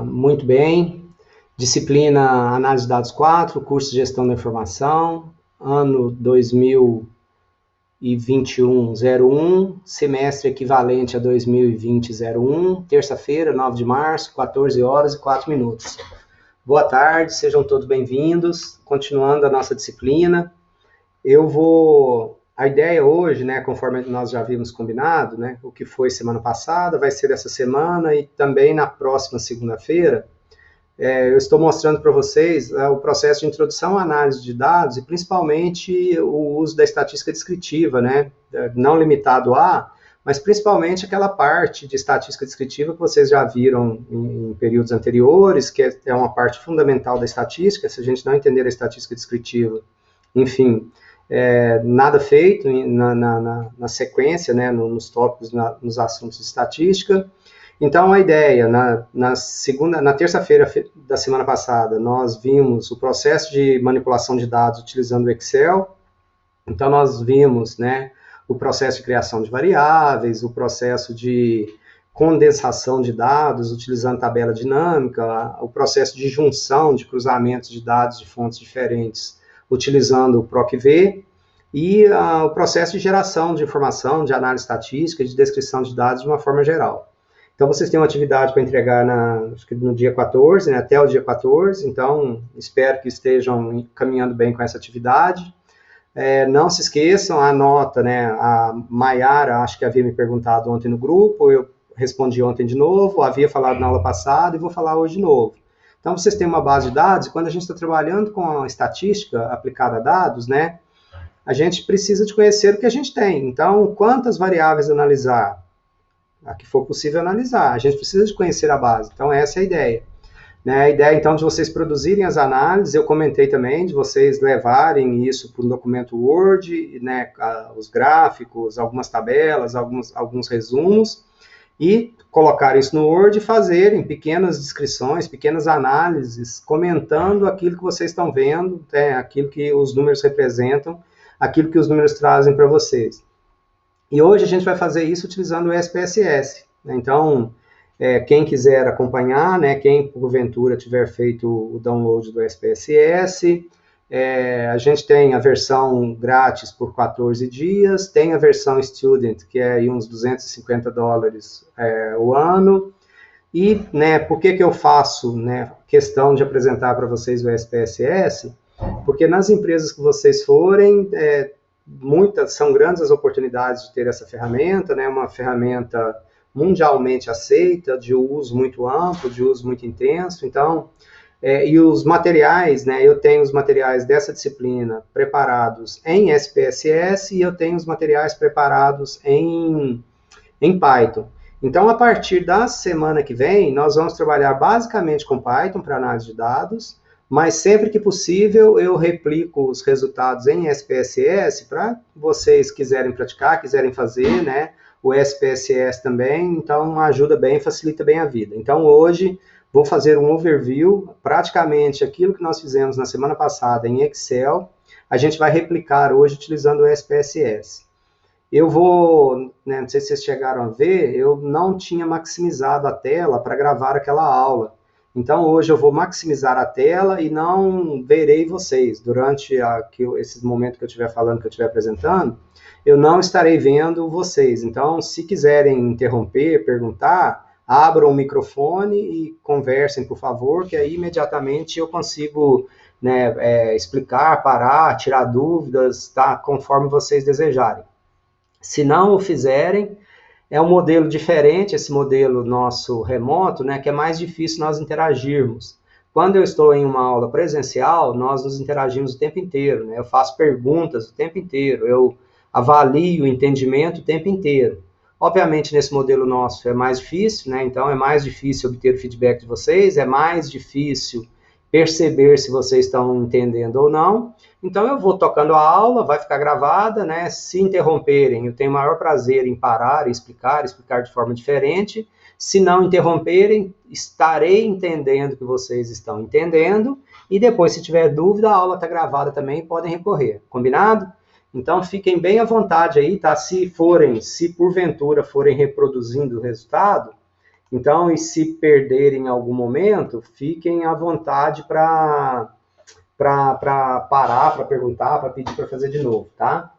Muito bem. Disciplina Análise de Dados 4, curso de Gestão da Informação, ano 2021-01, semestre equivalente a 2020-01, terça-feira, 9 de março, 14 horas e 4 minutos. Boa tarde, sejam todos bem-vindos. Continuando a nossa disciplina, a ideia hoje, né, conforme nós já havíamos combinado, né, o que foi semana passada, vai ser essa semana e também na próxima segunda-feira, eu estou mostrando para vocês o processo de introdução à análise de dados e principalmente o uso da estatística descritiva, né, não limitado a, mas principalmente aquela parte de estatística descritiva que vocês já viram em períodos anteriores, que é uma parte fundamental da estatística. Se a gente não entender a estatística descritiva, enfim, nada feito na sequência, né, nos tópicos, nos assuntos de estatística. Então, a ideia, na terça-feira da semana passada, nós vimos o processo de manipulação de dados utilizando o Excel. Então, nós vimos, né, o processo de criação de variáveis, o processo de condensação de dados utilizando tabela dinâmica, o processo de junção de cruzamentos de dados de fontes diferentes utilizando o PROC-V, e o processo de geração de informação, de análise estatística, de descrição de dados de uma forma geral. Então, vocês têm uma atividade para entregar no dia 14, né, até o dia 14, então espero que estejam caminhando bem com essa atividade. Não se esqueçam, a nota, né, a Maiara, acho que havia me perguntado ontem no grupo, eu respondi ontem de novo, havia falado na aula passada e vou falar hoje de novo. Então, vocês têm uma base de dados, e quando a gente está trabalhando com a estatística aplicada a dados, né, a gente precisa de conhecer o que a gente tem. Então, quantas variáveis analisar? A que for possível analisar. A gente precisa de conhecer a base. Então, essa é a ideia. A ideia, então, de vocês produzirem as análises, eu comentei também, de vocês levarem isso para um documento Word, né, os gráficos, algumas tabelas, alguns resumos, e colocar isso no Word e fazerem pequenas descrições, pequenas análises, comentando aquilo que vocês estão vendo, aquilo que os números representam, aquilo que os números trazem para vocês. E hoje a gente vai fazer isso utilizando o SPSS. Então, quem quiser acompanhar, né, quem porventura tiver feito o download do SPSS, a gente tem a versão grátis por 14 dias, tem a versão Student, que é aí uns $250 o ano. E, né, por que eu faço, né, questão de apresentar para vocês o SPSS? Porque nas empresas que vocês forem, são grandes as oportunidades de ter essa ferramenta, né, uma ferramenta mundialmente aceita, de uso muito amplo, de uso muito intenso. Então, e os materiais, né, eu tenho os materiais dessa disciplina preparados em SPSS e eu tenho os materiais preparados em Python. Então, a partir da semana que vem, nós vamos trabalhar basicamente com Python para análise de dados, mas sempre que possível eu replico os resultados em SPSS para vocês quiserem praticar, quiserem fazer, né, o SPSS também, então ajuda bem, facilita bem a vida. Então, hoje vou fazer um overview, praticamente aquilo que nós fizemos na semana passada em Excel, a gente vai replicar hoje utilizando o SPSS. Eu vou, né, não sei se vocês chegaram a ver, eu não tinha maximizado a tela para gravar aquela aula. Então, hoje eu vou maximizar a tela e não verei vocês. Durante esse momento que eu estiver falando, que eu estiver apresentando, eu não estarei vendo vocês. Então, se quiserem interromper, perguntar, abram o microfone e conversem, por favor, que aí imediatamente eu consigo, né, explicar, parar, tirar dúvidas, tá, conforme vocês desejarem. Se não o fizerem, é um modelo diferente, esse modelo nosso remoto, né, que é mais difícil nós interagirmos. Quando eu estou em uma aula presencial, nós nos interagimos o tempo inteiro, né? Eu faço perguntas o tempo inteiro, eu avalio o entendimento o tempo inteiro. Obviamente, nesse modelo nosso é mais difícil, né? Então é mais difícil obter o feedback de vocês, é mais difícil perceber se vocês estão entendendo ou não. Então eu vou tocando a aula, vai ficar gravada, né? Se interromperem, eu tenho o maior prazer em parar e explicar de forma diferente. Se não interromperem, estarei entendendo que vocês estão entendendo. E depois, se tiver dúvida, a aula está gravada também, podem recorrer. Combinado? Então fiquem bem à vontade aí, tá? Se porventura forem reproduzindo o resultado, Então, e se perderem em algum momento, fiquem à vontade para parar, para perguntar, para pedir para fazer de novo, tá?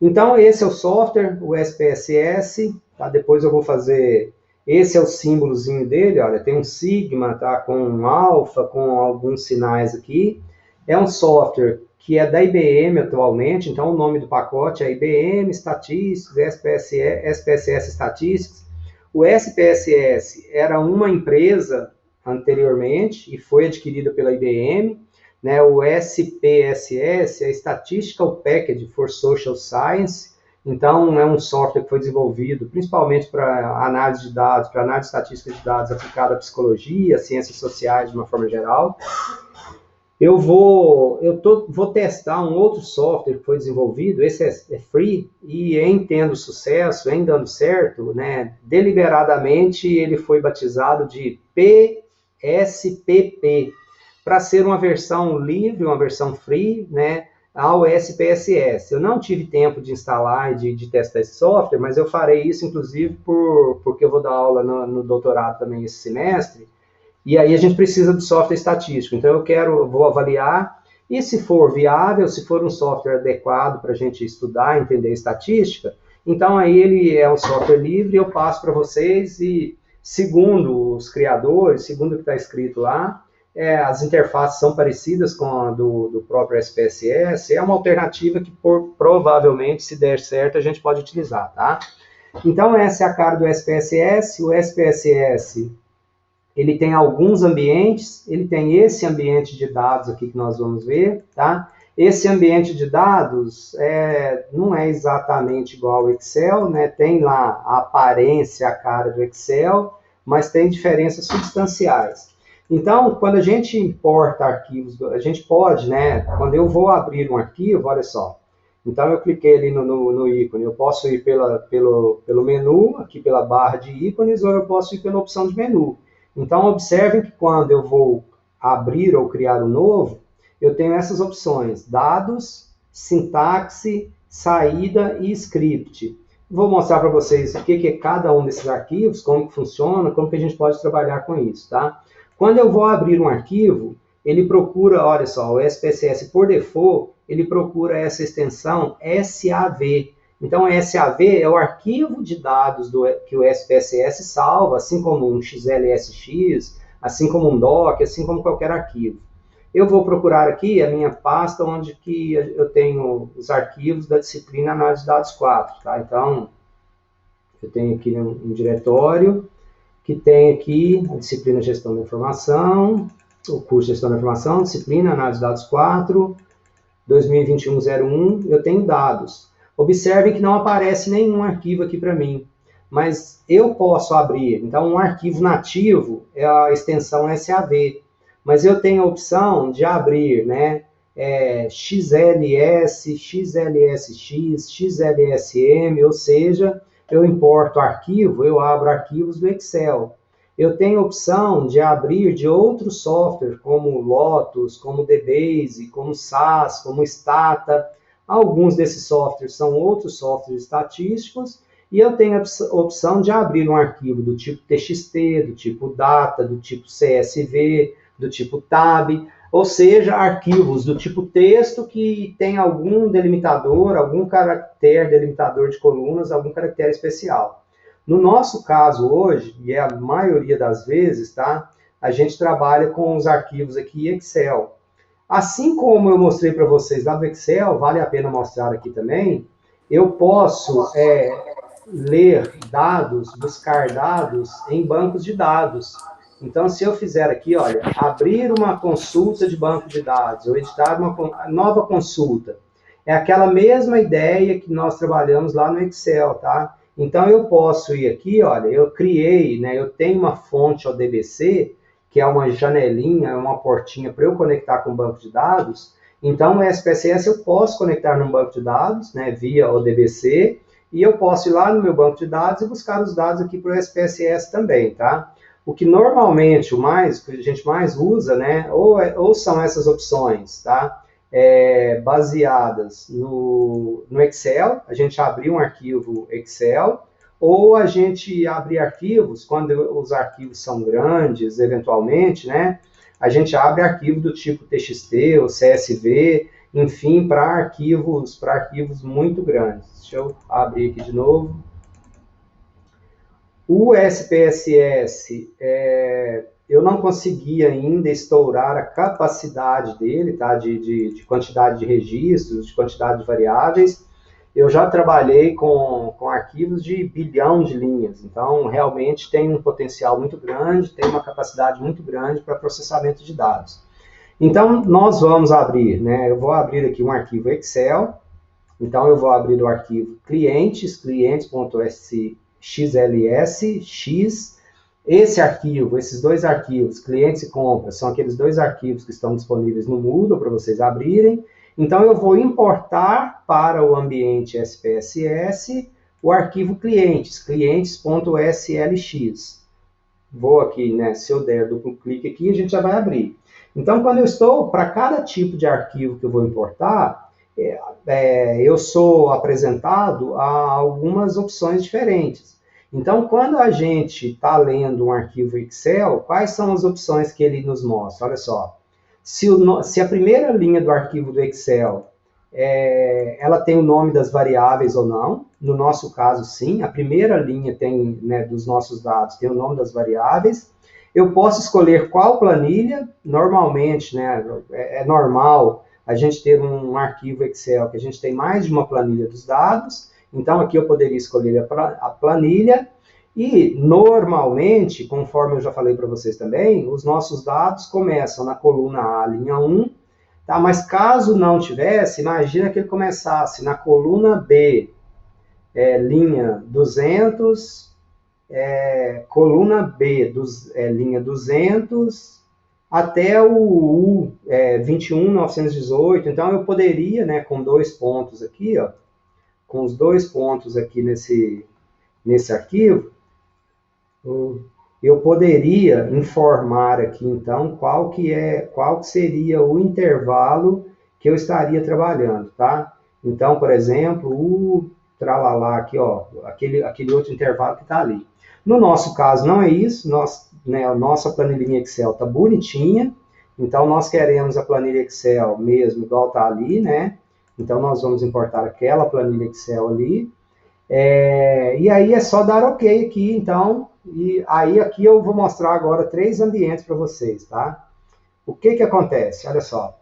Então, esse é o software, o SPSS, tá? Depois eu vou fazer... Esse é o símbolozinho dele, olha, tem um sigma, tá? Com um alfa, com alguns sinais aqui. É um software que é da IBM atualmente, então o nome do pacote é IBM Statistics, SPSS Statistics. O SPSS era uma empresa anteriormente e foi adquirida pela IBM, né? O SPSS é Statistical Package for Social Science, então é um software que foi desenvolvido principalmente para análise de dados, para análise estatística de dados aplicada à psicologia, ciências sociais de uma forma geral. Vou testar um outro software que foi desenvolvido, esse é free, e em tendo sucesso, em dando certo, né, deliberadamente ele foi batizado de PSPP, para ser uma versão livre, uma versão free, né, ao SPSS. Eu não tive tempo de instalar e de testar esse software, mas eu farei isso, inclusive, porque eu vou dar aula no doutorado também esse semestre, e aí a gente precisa de software estatístico. Então vou avaliar, e se for viável, se for um software adequado para a gente estudar, entender estatística, então aí ele é um software livre, eu passo para vocês e, segundo os criadores, segundo o que está escrito lá, as interfaces são parecidas com a do próprio SPSS, é uma alternativa que provavelmente, se der certo, a gente pode utilizar, tá? Então essa é a cara do SPSS, o SPSS ele tem alguns ambientes, ele tem esse ambiente de dados aqui que nós vamos ver, tá? Esse ambiente de dados não é exatamente igual ao Excel, né? Tem lá a aparência, a cara do Excel, mas tem diferenças substanciais. Então, quando a gente importa arquivos, a gente pode, né? Quando eu vou abrir um arquivo, olha só. Então, eu cliquei ali no ícone, eu posso ir pelo menu, aqui pela barra de ícones, ou eu posso ir pela opção de menu. Então, observem que quando eu vou abrir ou criar um novo, eu tenho essas opções: dados, sintaxe, saída e script. Vou mostrar para vocês o que é cada um desses arquivos, como que funciona, como que a gente pode trabalhar com isso, tá? Quando eu vou abrir um arquivo, ele procura, olha só, o SPSS por default, ele procura essa extensão SAV. Então, SAV é o arquivo de dados que o SPSS salva, assim como um XLSX, assim como um doc, assim como qualquer arquivo. Eu vou procurar aqui a minha pasta onde que eu tenho os arquivos da disciplina Análise de Dados 4. Tá? Então, eu tenho aqui um diretório que tem aqui a disciplina Gestão da Informação, o curso de Gestão da Informação, disciplina Análise de Dados 4, 2021-01, eu tenho dados. Observem que não aparece nenhum arquivo aqui para mim, mas eu posso abrir. Então, um arquivo nativo é a extensão SAV, mas eu tenho a opção de abrir, né, XLS, XLSX, XLSM, ou seja, eu importo arquivo, eu abro arquivos do Excel. Eu tenho a opção de abrir de outros softwares, como Lotus, como DBase, como SAS, como Stata. Alguns desses softwares são outros softwares estatísticos, e eu tenho a opção de abrir um arquivo do tipo TXT, do tipo Data, do tipo CSV, do tipo TAB, ou seja, arquivos do tipo texto que tem algum delimitador, algum caractere delimitador de colunas, algum caractere especial. No nosso caso hoje, e é a maioria das vezes, tá? A gente trabalha com os arquivos aqui Excel. Assim como eu mostrei para vocês lá do Excel, vale a pena mostrar aqui também, eu posso ler dados, buscar dados em bancos de dados. Então, se eu fizer aqui, olha, abrir uma consulta de banco de dados, ou editar uma nova consulta, é aquela mesma ideia que nós trabalhamos lá no Excel, tá? Então, eu posso ir aqui, olha, eu criei, né, eu tenho uma fonte ODBC, que é uma janelinha, uma portinha para eu conectar com o banco de dados. Então, o SPSS eu posso conectar num banco de dados, né, via ODBC, e eu posso ir lá no meu banco de dados e buscar os dados aqui para o SPSS também, tá? O que normalmente que a gente mais usa, né, ou são essas opções, tá? Baseadas no Excel, a gente abriu um arquivo Excel, ou a gente abrir arquivos, quando os arquivos são grandes, eventualmente, né? A gente abre arquivo do tipo TXT ou CSV, enfim, para arquivos muito grandes. Deixa eu abrir aqui de novo. O SPSS, eu não consegui ainda estourar a capacidade dele, tá? De quantidade de registros, de quantidade de variáveis. Eu já trabalhei com arquivos de bilhão de linhas, então realmente tem um potencial muito grande, tem uma capacidade muito grande para processamento de dados. Então, nós vamos abrir, né? Eu vou abrir aqui um arquivo Excel, então eu vou abrir o arquivo clientes.xls, esse arquivo, esses dois arquivos, clientes e compras, são aqueles dois arquivos que estão disponíveis no Moodle para vocês abrirem. Então, eu vou importar para o ambiente SPSS o arquivo clientes, clientes.slx. Vou aqui, né, se eu der duplo clique aqui, a gente já vai abrir. Então, quando eu estou, para cada tipo de arquivo que eu vou importar, eu sou apresentado a algumas opções diferentes. Então, quando a gente está lendo um arquivo Excel, quais são as opções que ele nos mostra? Olha só, se a primeira linha do arquivo do Excel ela tem o nome das variáveis ou não, no nosso caso, sim, a primeira linha tem, né, dos nossos dados tem o nome das variáveis. Eu posso escolher qual planilha, normalmente, né, é normal a gente ter um arquivo Excel que a gente tem mais de uma planilha dos dados, então aqui eu poderia escolher a planilha, e normalmente, conforme eu já falei para vocês também, os nossos dados começam na coluna A, linha 1, tá? Mas caso não tivesse, imagina que ele começasse na coluna B, linha 200, coluna B, linha 200, até o U, 21.918. Então, eu poderia, né, com dois pontos aqui, ó, com os dois pontos aqui nesse arquivo, eu poderia informar aqui, então, qual que seria o intervalo que eu estaria trabalhando, tá? Então, por exemplo, o tralalá aqui, ó, aquele outro intervalo que está ali. No nosso caso, não é isso, a nossa planilha Excel está bonitinha, então nós queremos a planilha Excel mesmo, igual está ali, né? Então, nós vamos importar aquela planilha Excel ali, e aí é só dar OK aqui, então, e aí aqui eu vou mostrar agora 3 ambientes para vocês, tá? O que acontece? Olha só,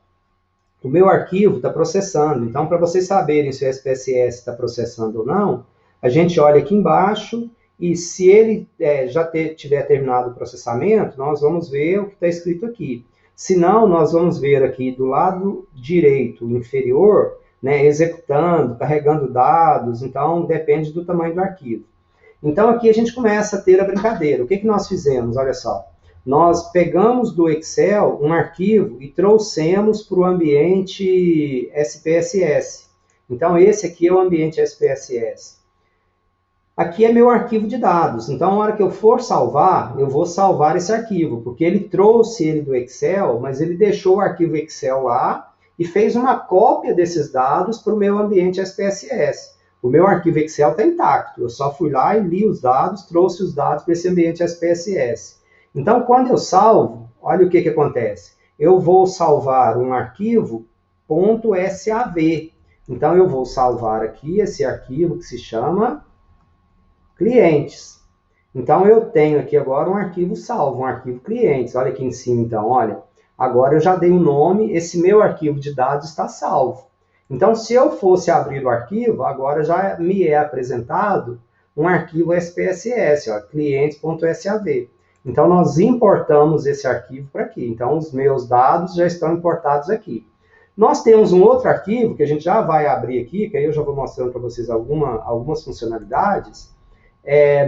o meu arquivo está processando, então para vocês saberem se o SPSS está processando ou não, a gente olha aqui embaixo e se ele já tiver terminado o processamento, nós vamos ver o que está escrito aqui. Se não, nós vamos ver aqui do lado direito inferior, né, executando, carregando dados, então depende do tamanho do arquivo. Então aqui a gente começa a ter a brincadeira. O que nós fizemos? Olha só, nós pegamos do Excel um arquivo e trouxemos para o ambiente SPSS. Então esse aqui é o ambiente SPSS. Aqui é meu arquivo de dados, então na hora que eu for salvar, eu vou salvar esse arquivo, porque ele trouxe ele do Excel, mas ele deixou o arquivo Excel lá e fez uma cópia desses dados para o meu ambiente SPSS. O meu arquivo Excel está intacto, eu só fui lá e li os dados, trouxe os dados para esse ambiente SPSS. Então, quando eu salvo, olha o que acontece. Eu vou salvar um arquivo .sav. Então, eu vou salvar aqui esse arquivo que se chama clientes. Então, eu tenho aqui agora um arquivo salvo, um arquivo clientes. Olha aqui em cima, então, olha. Agora eu já dei um nome, esse meu arquivo de dados está salvo. Então, se eu fosse abrir o arquivo, agora já me é apresentado um arquivo SPSS, clientes.sav. Então, nós importamos esse arquivo para aqui. Então, os meus dados já estão importados aqui. Nós temos um outro arquivo que a gente já vai abrir aqui, que aí eu já vou mostrando para vocês algumas funcionalidades.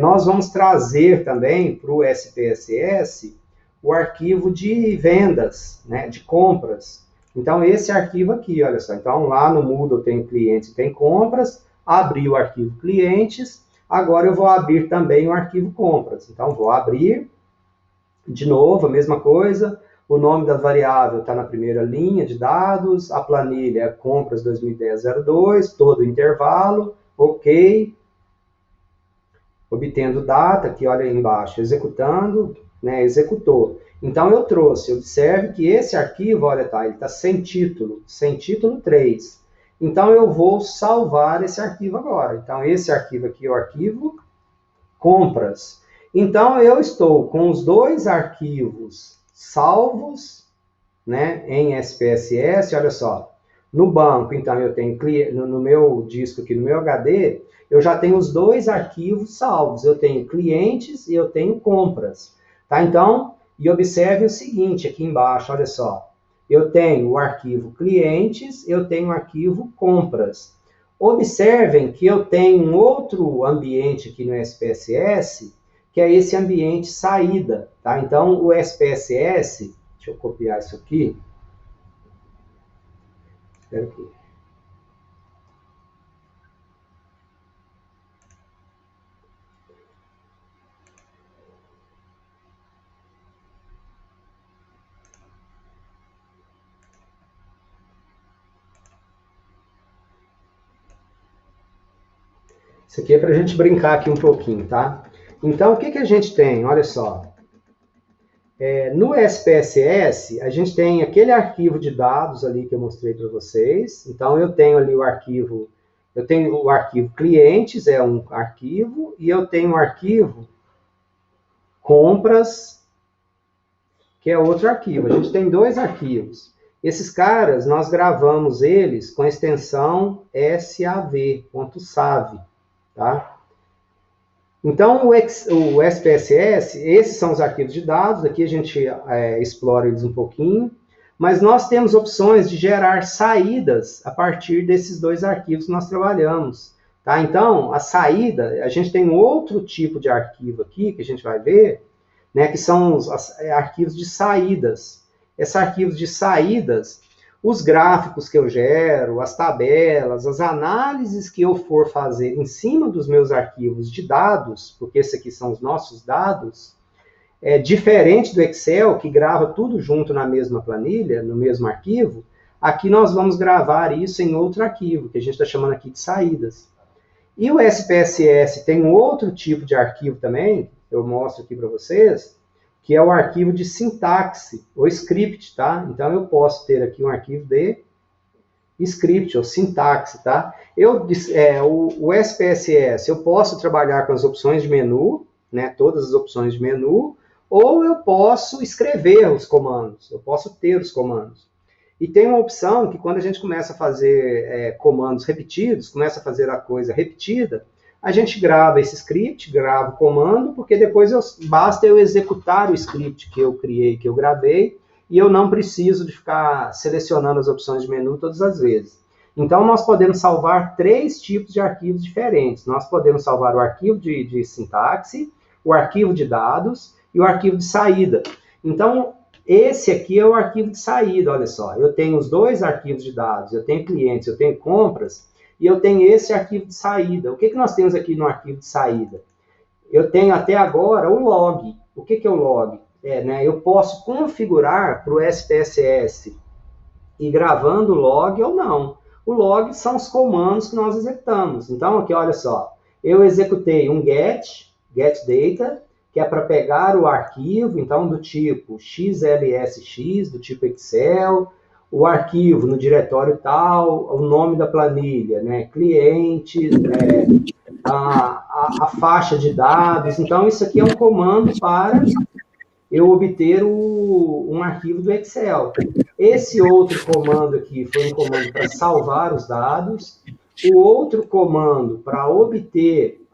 Nós vamos trazer também para o SPSS o arquivo de vendas, né, de compras. Então, esse arquivo aqui, olha só. Então, lá no Moodle tem clientes e tem compras. Abri o arquivo clientes. Agora eu vou abrir também o arquivo compras. Então, vou abrir. De novo, a mesma coisa. O nome da variável está na primeira linha de dados. A planilha é compras 2010-02, todo o intervalo. OK. obtendo data, aqui olha aí embaixo, executando, né, executou. Então eu trouxe, observe que esse arquivo, olha, tá, ele está sem título 3. Então eu vou salvar esse arquivo agora. Então esse arquivo aqui é o arquivo compras. Então eu estou com os dois arquivos salvos, né, em SPSS, olha só. No banco, então, eu tenho no meu disco aqui, no meu HD, eu já tenho os dois arquivos salvos. Eu tenho clientes e eu tenho compras. Tá? Então, e observe o seguinte aqui embaixo, olha só. Eu tenho o arquivo clientes, eu tenho o arquivo compras. Observem que eu tenho um outro ambiente aqui no SPSS, que é esse ambiente saída. Tá? Então, o SPSS, deixa eu copiar isso aqui. Espera aqui. Isso aqui é para a gente brincar aqui um pouquinho, tá? Então, o que, que a gente tem? Olha só. No SPSS, a gente tem aquele arquivo de dados ali que eu mostrei para vocês. Então, eu tenho ali o arquivo clientes, é um arquivo, e eu tenho o arquivo compras, que é outro arquivo. A gente tem dois arquivos. Esses caras, nós gravamos eles com a extensão sav.sav, tá? Então, o SPSS, esses são os arquivos de dados, aqui a gente explora eles um pouquinho, mas nós temos opções de gerar saídas a partir desses dois arquivos que nós trabalhamos. Tá? Então, a saída, a gente tem um outro tipo de arquivo aqui, que a gente vai ver, né, que são os arquivos de saídas. Esses arquivos de saídas, os gráficos que eu gero, as tabelas, as análises que eu for fazer em cima dos meus arquivos de dados, porque esses aqui são os nossos dados, diferente do Excel, que grava tudo junto na mesma planilha, no mesmo arquivo, aqui nós vamos gravar isso em outro arquivo, que a gente está chamando aqui de saídas. E o SPSS tem um outro tipo de arquivo também, eu mostro aqui para vocês, que é o arquivo de sintaxe, ou script, tá? Então, eu posso ter aqui um arquivo de script, ou sintaxe, tá? O SPSS, eu posso trabalhar com as opções de menu, né? Todas as opções de menu, ou eu posso escrever os comandos, eu posso ter os comandos. E tem uma opção que quando a gente começa a fazer comandos repetidos, começa a fazer a coisa repetida, a gente grava esse script, grava o comando, porque depois basta eu executar o script que eu criei, que eu gravei, e eu não preciso de ficar selecionando as opções de menu todas as vezes. Então, nós podemos salvar 3 tipos de arquivos diferentes. Nós podemos salvar o arquivo de sintaxe, o arquivo de dados e o arquivo de saída. Então, esse aqui é o arquivo de saída, olha só. Eu tenho os dois arquivos de dados, eu tenho clientes, eu tenho compras, e eu tenho esse arquivo de saída. O que nós temos aqui no arquivo de saída? Eu tenho até agora o log. O que é o log? Eu posso configurar para o SPSS ir gravando o log ou não. O log são os comandos que nós executamos. Então, aqui, olha só. Eu executei um getData, que é para pegar o arquivo, então, do tipo XLSX, do tipo Excel, o arquivo no diretório tal, o nome da planilha, né? Cliente, a faixa de dados. Então, isso aqui é um comando para eu obter um arquivo do Excel. Esse outro comando aqui foi um comando para salvar os dados. O outro comando para obter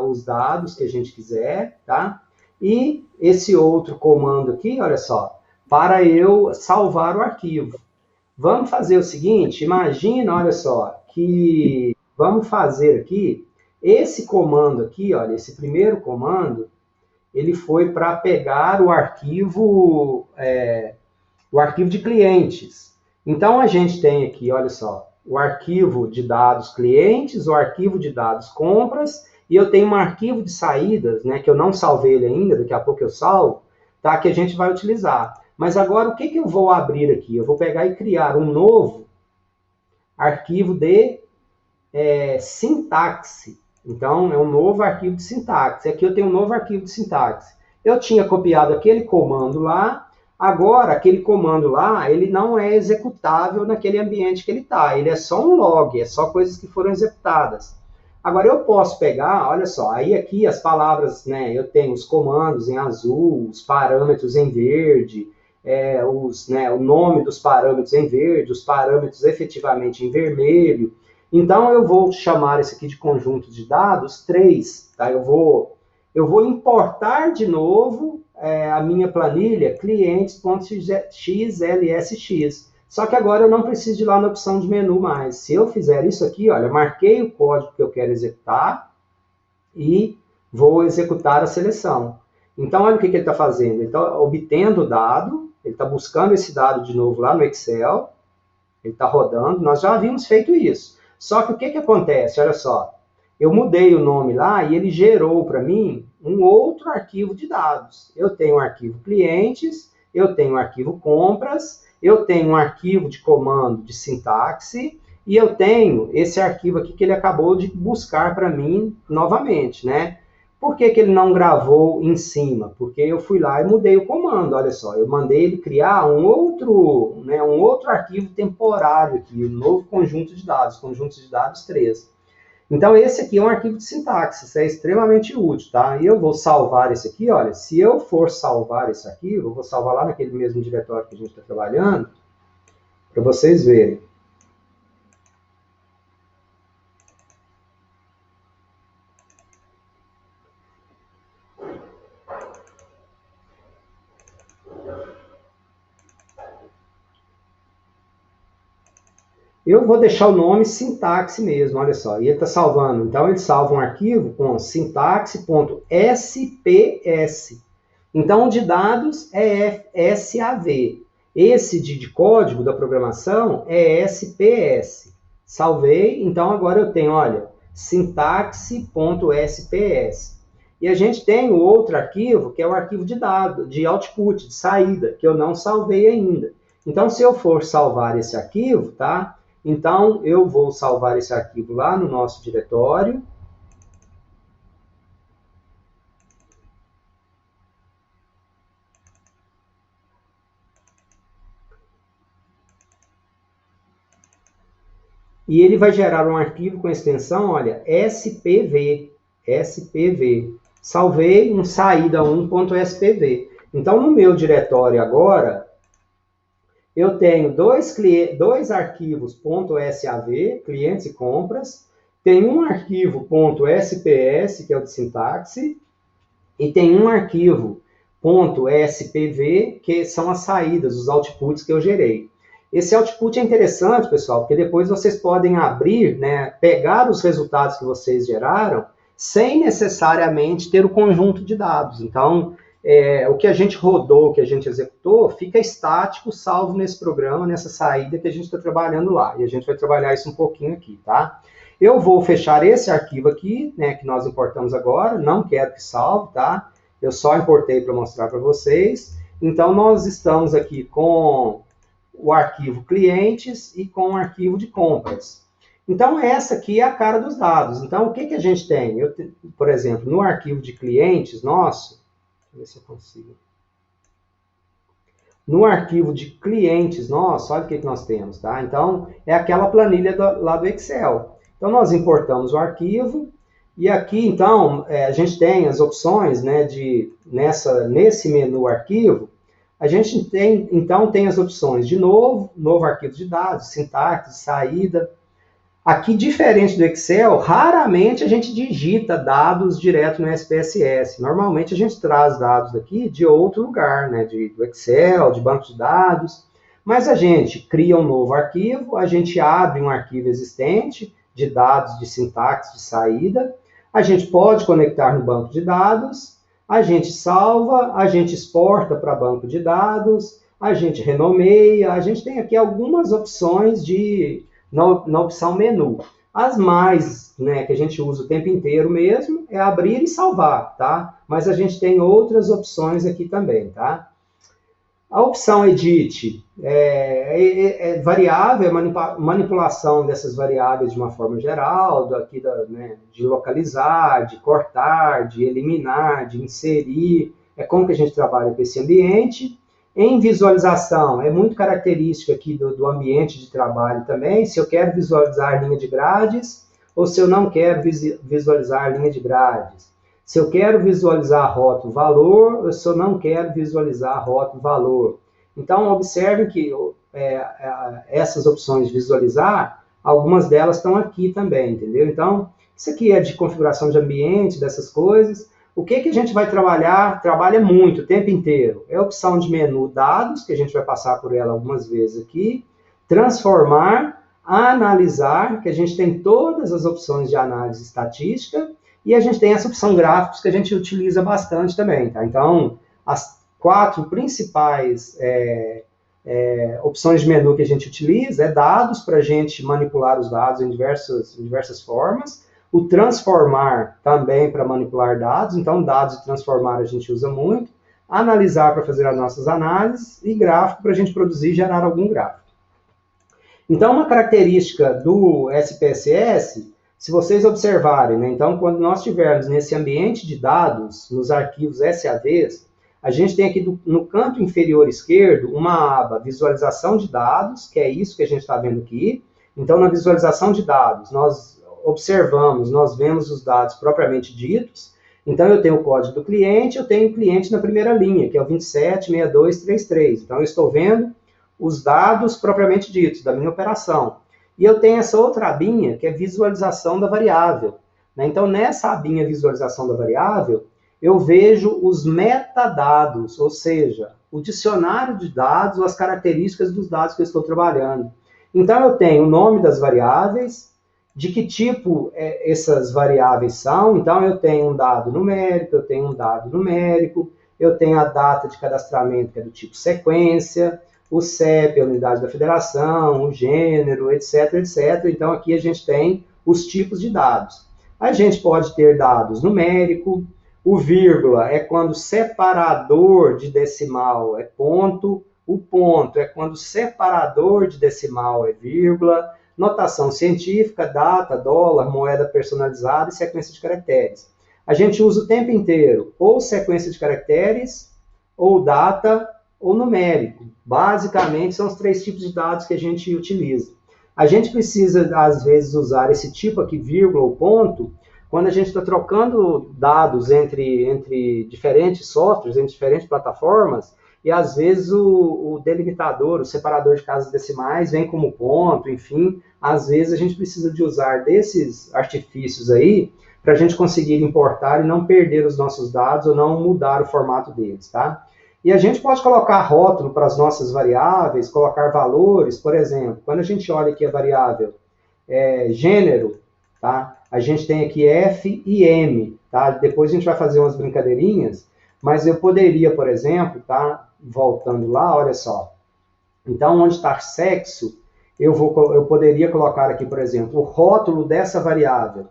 os dados que a gente quiser, tá? E esse outro comando aqui, olha só, para eu salvar o arquivo. Vamos fazer o seguinte, imagina, olha só, que vamos fazer aqui, esse comando aqui, olha, esse primeiro comando, ele foi para pegar o arquivo de clientes. Então, a gente tem aqui, olha só, o arquivo de dados clientes, o arquivo de dados compras, e eu tenho um arquivo de saídas, né, que eu não salvei ele ainda, daqui a pouco eu salvo, tá, que a gente vai utilizar. Mas agora, o que eu vou abrir aqui? Eu vou pegar e criar um novo arquivo de sintaxe. Então, é um novo arquivo de sintaxe. Aqui eu tenho um novo arquivo de sintaxe. Eu tinha copiado aquele comando lá, agora aquele comando lá, ele não é executável naquele ambiente que ele está. Ele é só um log, é só coisas que foram executadas. Agora eu posso pegar, olha só, aí aqui as palavras, né, eu tenho os comandos em azul, os parâmetros em verde, o nome dos parâmetros em verde, os parâmetros efetivamente em vermelho. Então eu vou chamar esse aqui de conjunto de dados 3, tá? Eu vou importar de novo a minha planilha clientes.xlsx. Só que agora eu não preciso de ir lá na opção de menu mais. Se eu fizer isso aqui, olha, marquei o código que eu quero executar e vou executar a seleção. Então, olha o que ele está fazendo. Ele está obtendo o dado, ele está buscando esse dado de novo lá no Excel, ele está rodando, nós já havíamos feito isso. Só que o que acontece? Olha só, eu mudei o nome lá e ele gerou para mim um outro arquivo de dados. Eu tenho um arquivo clientes, eu tenho um arquivo compras, eu tenho um arquivo de comando de sintaxe e eu tenho esse arquivo aqui que ele acabou de buscar para mim novamente, né? Por que ele não gravou em cima? Porque eu fui lá e mudei o comando, olha só. Eu mandei ele criar um outro arquivo temporário aqui, um novo conjunto de dados 3. Então, esse aqui é um arquivo de sintaxe, isso é extremamente útil, tá? E eu vou salvar esse aqui, olha, se eu for salvar esse arquivo, eu vou salvar lá naquele mesmo diretório que a gente está trabalhando, para vocês verem. Eu vou deixar o nome sintaxe mesmo, olha só, e ele está salvando. Então, ele salva um arquivo com sintaxe.sps. Então, o de dados é SAV. Esse de código da programação é SPS. Salvei, então agora eu tenho, olha, sintaxe.sps. E a gente tem o outro arquivo, que é o arquivo de dados, de output, de saída, que eu não salvei ainda. Então, se eu for salvar esse arquivo, tá? Então, eu vou salvar esse arquivo lá no nosso diretório. E ele vai gerar um arquivo com a extensão, olha, SPV. Salvei um saída1.spv. Então, no meu diretório agora, eu tenho dois arquivos .sav, clientes e compras, tem um arquivo .sps, que é o de sintaxe, e tem um arquivo .spv, que são as saídas, os outputs que eu gerei. Esse output é interessante, pessoal, porque depois vocês podem abrir, né, pegar os resultados que vocês geraram, sem necessariamente ter o conjunto de dados. Então, o que a gente rodou, o que a gente executou, fica estático, salvo nesse programa, nessa saída que a gente está trabalhando lá. E a gente vai trabalhar isso um pouquinho aqui, tá? Eu vou fechar esse arquivo aqui, né, que nós importamos agora, não quero que salve, tá? Eu só importei para mostrar para vocês. Então, nós estamos aqui com o arquivo clientes e com o arquivo de compras. Então, essa aqui é a cara dos dados. Então, o que a gente tem? Por exemplo, no arquivo de clientes nosso, deixa eu ver se eu consigo. No arquivo de clientes nosso, olha o que nós temos, tá? Então, é aquela planilha lá do Excel. Então, nós importamos o arquivo, e aqui, então, a gente tem as opções, né, nesse menu arquivo, a gente tem, então, tem as opções de novo arquivo de dados, sintaxe, saída. Aqui, diferente do Excel, raramente a gente digita dados direto no SPSS. Normalmente a gente traz dados daqui de outro lugar, né? Do Excel, de banco de dados. Mas a gente cria um novo arquivo, a gente abre um arquivo existente de dados de sintaxe de saída, a gente pode conectar no banco de dados, a gente salva, a gente exporta para banco de dados, a gente renomeia, a gente tem aqui algumas opções na opção menu. As mais, né, que a gente usa o tempo inteiro mesmo, é abrir e salvar, tá? Mas a gente tem outras opções aqui também, tá? A opção Edit é variável, é manipulação dessas variáveis de uma forma geral, né, de localizar, de cortar, de eliminar, de inserir, é como que a gente trabalha com esse ambiente. Em visualização, é muito característica aqui do ambiente de trabalho também, se eu quero visualizar a linha de grades ou se eu não quero visualizar a linha de grades. Se eu quero visualizar rótulo valor, ou se eu não quero visualizar rótulo valor. Então, observe que essas opções de visualizar, algumas delas estão aqui também, entendeu? Então, isso aqui é de configuração de ambiente, dessas coisas. O que a gente vai trabalhar? Trabalha muito, o tempo inteiro. É a opção de menu dados, que a gente vai passar por ela algumas vezes aqui. Transformar, analisar, que a gente tem todas as opções de análise estatística. E a gente tem essa opção gráficos que a gente utiliza bastante também, tá? Então, as 4 principais opções de menu que a gente utiliza é dados, para a gente manipular os dados em diversas formas. O transformar também para manipular dados, então dados e transformar a gente usa muito. Analisar para fazer as nossas análises e gráfico para a gente produzir e gerar algum gráfico. Então, uma característica do SPSS, se vocês observarem, né, então, quando nós estivermos nesse ambiente de dados, nos arquivos SAVs, a gente tem aqui no canto inferior esquerdo uma aba visualização de dados, que é isso que a gente está vendo aqui. Então, na visualização de dados, nós observamos, nós vemos os dados propriamente ditos. Então, eu tenho o código do cliente, eu tenho o cliente na primeira linha, que é o 276233. Então, eu estou vendo os dados propriamente ditos da minha operação. E eu tenho essa outra abinha, que é visualização da variável. Então, nessa abinha visualização da variável, eu vejo os metadados, ou seja, o dicionário de dados ou as características dos dados que eu estou trabalhando. Então, eu tenho o nome das variáveis, de que tipo essas variáveis são. Então, eu tenho um dado numérico, eu tenho um dado numérico, eu tenho a data de cadastramento, que é do tipo sequência, o CEP, a unidade da federação, o gênero, etc, etc. Então, aqui a gente tem os tipos de dados. A gente pode ter dados numérico, o vírgula é quando o separador de decimal é ponto, o ponto é quando o separador de decimal é vírgula, notação científica, data, dólar, moeda personalizada e sequência de caracteres. A gente usa o tempo inteiro ou sequência de caracteres, ou data, ou numérico. Basicamente, são os 3 tipos de dados que a gente utiliza. A gente precisa, às vezes, usar esse tipo aqui, vírgula ou ponto, quando a gente está trocando dados entre diferentes softwares, entre diferentes plataformas, e às vezes o delimitador, o separador de casas decimais vem como ponto, enfim, às vezes a gente precisa de usar desses artifícios aí para a gente conseguir importar e não perder os nossos dados ou não mudar o formato deles, tá? E a gente pode colocar rótulo para as nossas variáveis, colocar valores, por exemplo, quando a gente olha aqui a variável gênero, tá? A gente tem aqui F e M, tá? Depois a gente vai fazer umas brincadeirinhas, mas eu poderia, por exemplo, tá? Voltando lá, olha só. Então, onde está sexo, eu poderia colocar aqui, por exemplo, o rótulo dessa variável.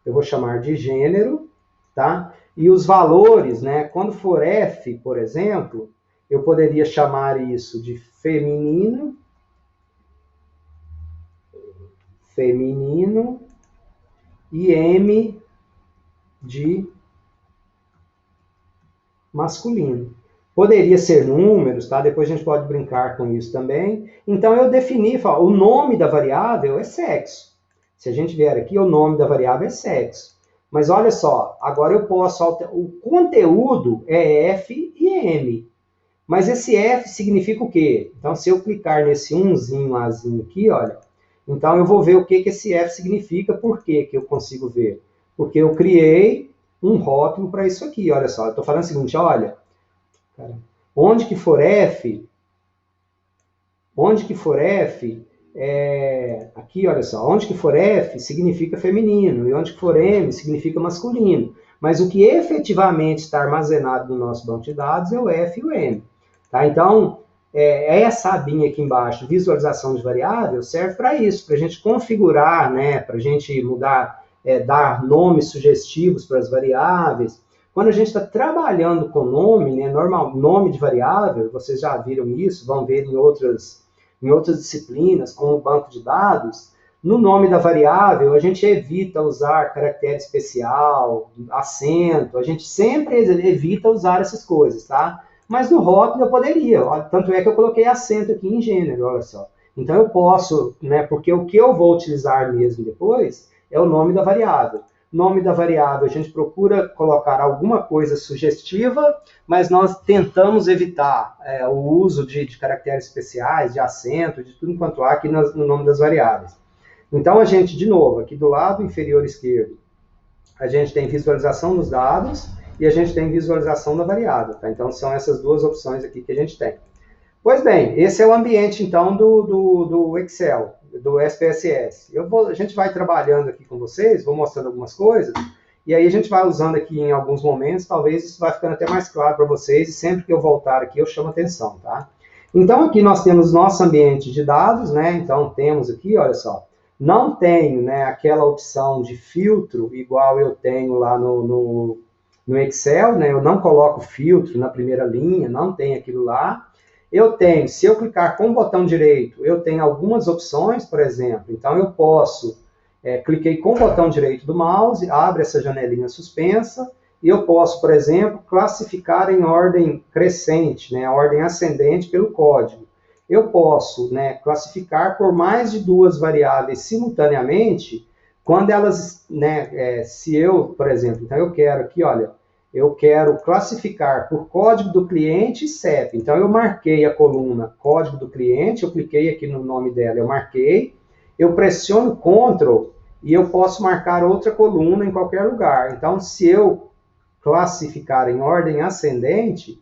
Eu vou chamar de gênero, tá? E os valores, né? Quando for F, por exemplo, eu poderia chamar isso de feminino, e M de masculino. Poderia ser números, tá? Depois a gente pode brincar com isso também. Então, eu defini, o nome da variável é sexo. Se a gente vier aqui, o nome da variável é sexo. Mas olha só, agora eu posso alterar. O conteúdo é F e M. Mas esse F significa o quê? Então, se eu clicar nesse umzinho, azinho aqui, olha, então eu vou ver o que esse F significa. Por que eu consigo ver? Porque eu criei um rótulo para isso aqui, olha só. Eu estou falando o seguinte, olha, onde que for F, aqui, olha só, onde que for F significa feminino, e onde que for M significa masculino. Mas o que efetivamente está armazenado no nosso banco de dados é o F e o M. Tá? Então, essa abinha aqui embaixo, visualização de variável, serve para isso, para a gente configurar, né, para a gente mudar, dar nomes sugestivos para as variáveis. quando a gente está trabalhando com nome, né, normal, nome de variável, vocês já viram isso, vão ver em outras disciplinas, como o banco de dados, no nome da variável, a gente evita usar caractere especial, acento, a gente sempre evita usar essas coisas, tá? Mas no rótulo eu poderia, tanto é que eu coloquei acento aqui em gênero, olha só. Então eu posso, né, porque o que eu vou utilizar mesmo depois é o nome da variável. Nome da variável, a gente procura colocar alguma coisa sugestiva, mas nós tentamos evitar o uso de caracteres especiais, de acento, de tudo quanto há aqui no nome das variáveis. Então, a gente, de novo, aqui do lado inferior esquerdo, a gente tem visualização dos dados e a gente tem visualização da variável. Tá? Então, são essas duas opções aqui que a gente tem. Pois bem, esse é o ambiente, então, do Excel, do SPSS. A gente vai trabalhando aqui com vocês, vou mostrando algumas coisas, e aí a gente vai usando aqui em alguns momentos, talvez isso vai ficando até mais claro para vocês, e sempre que eu voltar aqui eu chamo atenção, tá? Então, aqui nós temos nosso ambiente de dados, né? Então, temos aqui, olha só, não tenho, né, aquela opção de filtro igual eu tenho lá no Excel, né? Eu não coloco filtro na primeira linha, não tem aquilo lá. Eu tenho, se eu clicar com o botão direito, eu tenho algumas opções, por exemplo. Então, eu posso, cliquei com o botão direito do mouse, abre essa janelinha suspensa, e eu posso, por exemplo, classificar em ordem crescente, né, a ordem ascendente pelo código. Eu posso, né, classificar por mais de duas variáveis simultaneamente, quando elas, né, se eu, por exemplo, então eu quero aqui, olha, eu quero classificar por código do cliente e CEP. Então, eu marquei a coluna código do cliente, eu cliquei aqui no nome dela, eu marquei, eu pressiono Ctrl e eu posso marcar outra coluna em qualquer lugar. Então, se eu classificar em ordem ascendente,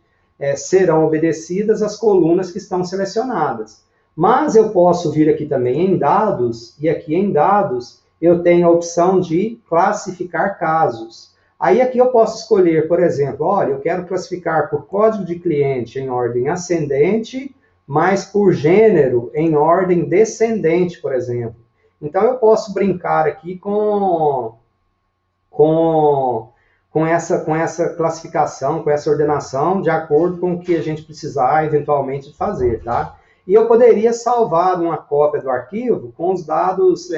serão obedecidas as colunas que estão selecionadas. Mas eu posso vir aqui também em dados, e aqui em dados eu tenho a opção de classificar casos. Aí aqui eu posso escolher, por exemplo, olha, eu quero classificar por código de cliente em ordem ascendente, mas por gênero em ordem descendente, por exemplo. Então eu posso brincar aqui com essa classificação, com essa ordenação, de acordo com o que a gente precisar eventualmente fazer, tá? E eu poderia salvar uma cópia do arquivo com os dados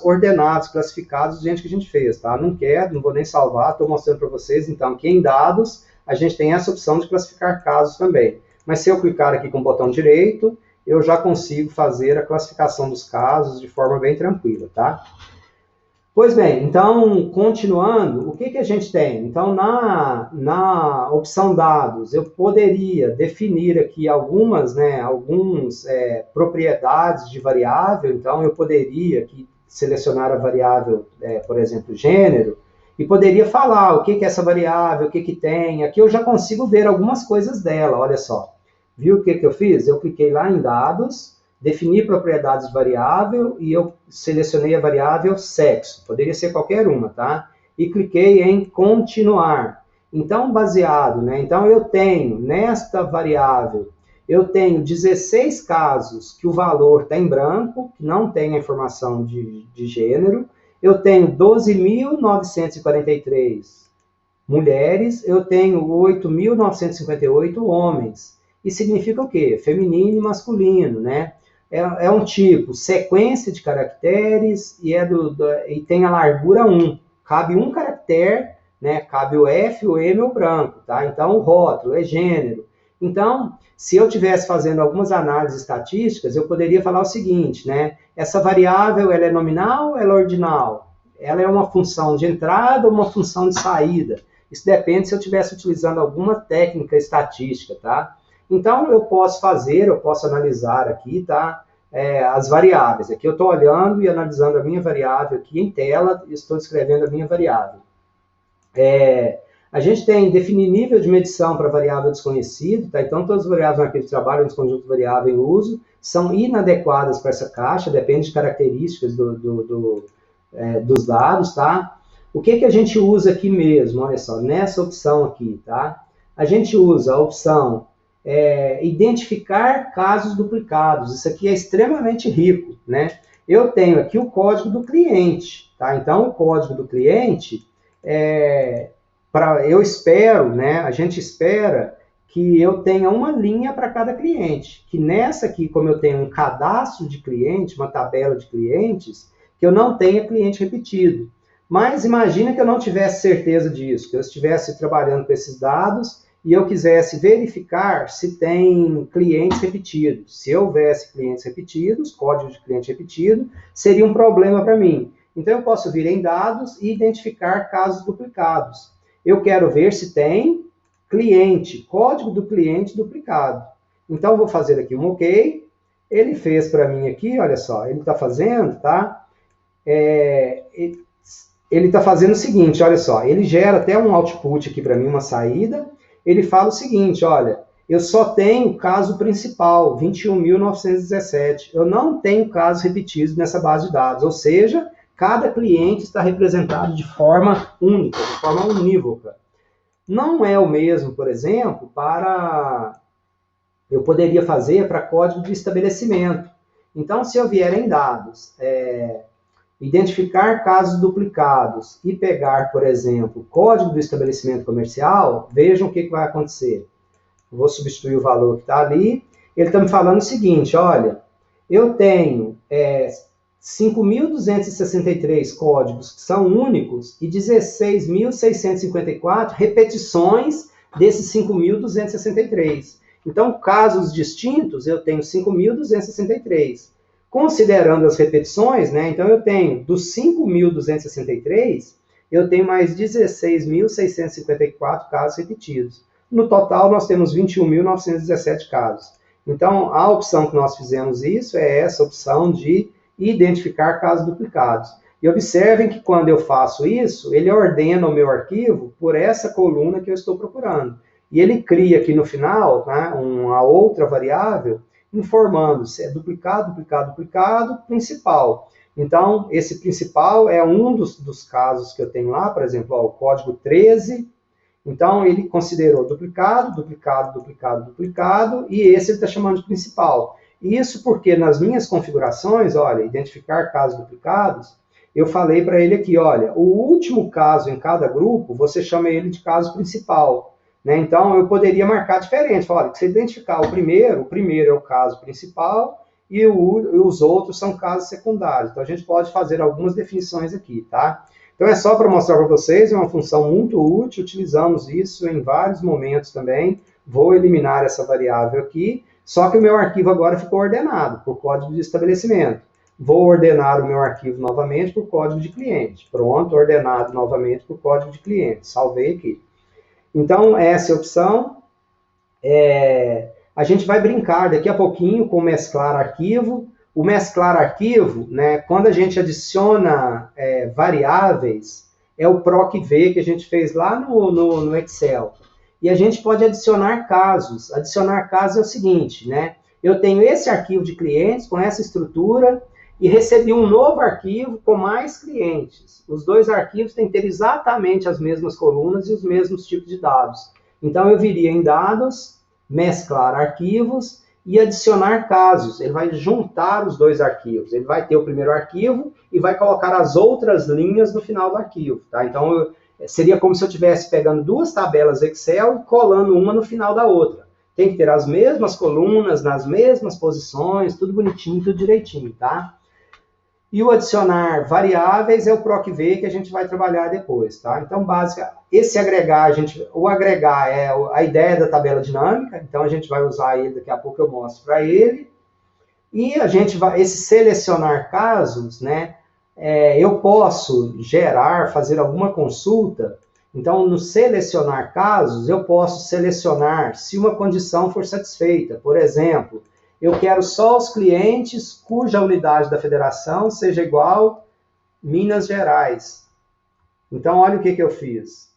ordenados, classificados do jeito que a gente fez, tá? Não quero, não vou nem salvar, estou mostrando para vocês, então, que em dados, a gente tem essa opção de classificar casos também. Mas se eu clicar aqui com o botão direito, eu já consigo fazer a classificação dos casos de forma bem tranquila, tá? Pois bem, então, continuando, o que a gente tem? Então, na opção dados, eu poderia definir aqui algumas propriedades de variável, então eu poderia aqui selecionar a variável, por exemplo, gênero, e poderia falar o que é essa variável, o que tem. Aqui eu já consigo ver algumas coisas dela, olha só. Viu o que eu fiz? Eu cliquei lá em dados, defini propriedades de variável e eu selecionei a variável sexo, poderia ser qualquer uma, tá? E cliquei em continuar. Então, baseado, né? Então, eu tenho nesta variável, eu tenho 16 casos que o valor está em branco, que não tem a informação de gênero. Eu tenho 12.943 mulheres, eu tenho 8.958 homens. E significa o quê? Feminino e masculino, né? É um tipo, sequência de caracteres e tem a largura 1. Cabe um caractere, né? Cabe o F, o M ou o branco, tá? Então, o rótulo é gênero. Então, se eu estivesse fazendo algumas análises estatísticas, eu poderia falar o seguinte, né? Essa variável, ela é nominal ou ela é ordinal? Ela é uma função de entrada ou uma função de saída? Isso depende se eu estivesse utilizando alguma técnica estatística, tá? Então, eu posso analisar aqui, tá? As variáveis. Aqui eu estou olhando e analisando a minha variável aqui em tela, e estou escrevendo a minha variável. A gente tem definir nível de medição para variável desconhecido, tá? Então, todas as variáveis no arquivo de trabalho, nesse conjunto de variável em uso, são inadequadas para essa caixa, depende de características dos dados, tá? O que a gente usa aqui mesmo? Olha só, nessa opção aqui, tá? A gente usa a opção identificar casos duplicados. Isso aqui é extremamente rico, né? Eu tenho aqui o código do cliente, tá? Então, o código do cliente, eu espero, né, a gente espera que eu tenha uma linha para cada cliente, que nessa aqui, como eu tenho um cadastro de cliente, uma tabela de clientes, que eu não tenha cliente repetido. Mas imagina que eu não tivesse certeza disso, que eu estivesse trabalhando com esses dados e eu quisesse verificar se tem clientes repetidos. Se houvesse clientes repetidos, código de cliente repetido, seria um problema para mim. Então eu posso vir em dados e identificar casos duplicados. Eu quero ver se tem cliente, código do cliente duplicado. Então, eu vou fazer aqui um OK. Ele fez para mim aqui, olha só, ele está fazendo, tá? Ele está fazendo o seguinte, olha só, ele gera até um output aqui para mim, uma saída. Ele fala o seguinte, olha, eu só tenho caso principal, 21.917. Eu não tenho casos repetidos nessa base de dados, ou seja, cada cliente está representado de forma única, de forma unívoca. Não é o mesmo, por exemplo, eu poderia fazer para código de estabelecimento. Então, se eu vier em dados, identificar casos duplicados e pegar, por exemplo, código do estabelecimento comercial, vejam o que vai acontecer. Vou substituir o valor que está ali. Ele está me falando o seguinte, olha, eu tenho 5.263 códigos que são únicos e 16.654 repetições desses 5.263. Então, casos distintos, eu tenho 5.263. Considerando as repetições, né, então eu tenho dos 5.263, eu tenho mais 16.654 casos repetidos. No total, nós temos 21.917 casos. Então, a opção que nós fizemos isso é essa opção de identificar casos duplicados. E observem que quando eu faço isso, ele ordena o meu arquivo por essa coluna que eu estou procurando. E ele cria aqui no final, né, uma outra variável informando se é duplicado, duplicado, duplicado, principal. Então, esse principal é um dos casos que eu tenho lá, por exemplo, ó, o código 13. Então, ele considerou duplicado, duplicado, duplicado, duplicado, e esse ele está chamando de principal. Isso porque nas minhas configurações, olha, identificar casos duplicados, eu falei para ele aqui, olha, o último caso em cada grupo, você chama ele de caso principal. Né? Então, eu poderia marcar diferente. Falar, olha, se você identificar o primeiro é o caso principal e os outros são casos secundários. Então, a gente pode fazer algumas definições aqui, tá? Então, é só para mostrar para vocês, é uma função muito útil, utilizamos isso em vários momentos também. Vou eliminar essa variável aqui, só que o meu arquivo agora ficou ordenado por código de estabelecimento. Vou ordenar o meu arquivo novamente por código de cliente. Pronto, ordenado novamente por código de cliente. Salvei aqui. Então, essa é a opção. A gente vai brincar daqui a pouquinho com mesclar arquivo. O mesclar arquivo, né, quando a gente adiciona variáveis, é o PROC-V que a gente fez lá no Excel. E a gente pode adicionar casos. Adicionar casos é o seguinte, né? Eu tenho esse arquivo de clientes com essa estrutura e recebi um novo arquivo com mais clientes. Os dois arquivos têm que ter exatamente as mesmas colunas e os mesmos tipos de dados. Então, eu viria em dados, mesclar arquivos e adicionar casos. Ele vai juntar os dois arquivos. Ele vai ter o primeiro arquivo e vai colocar as outras linhas no final do arquivo. Tá? Então, seria como se eu estivesse pegando duas tabelas Excel e colando uma no final da outra. Tem que ter as mesmas colunas, nas mesmas posições, tudo bonitinho, tudo direitinho, tá? E o adicionar variáveis é o PROC-V que a gente vai trabalhar depois, tá? Então, esse agregar, o agregar é a ideia da tabela dinâmica, então a gente vai usar ele, daqui a pouco eu mostro para ele. E a gente vai, esse selecionar casos, né? Eu posso fazer alguma consulta. Então, no selecionar casos, eu posso selecionar se uma condição for satisfeita. Por exemplo, eu quero só os clientes cuja unidade da federação seja igual Minas Gerais. Então, olha o que eu fiz.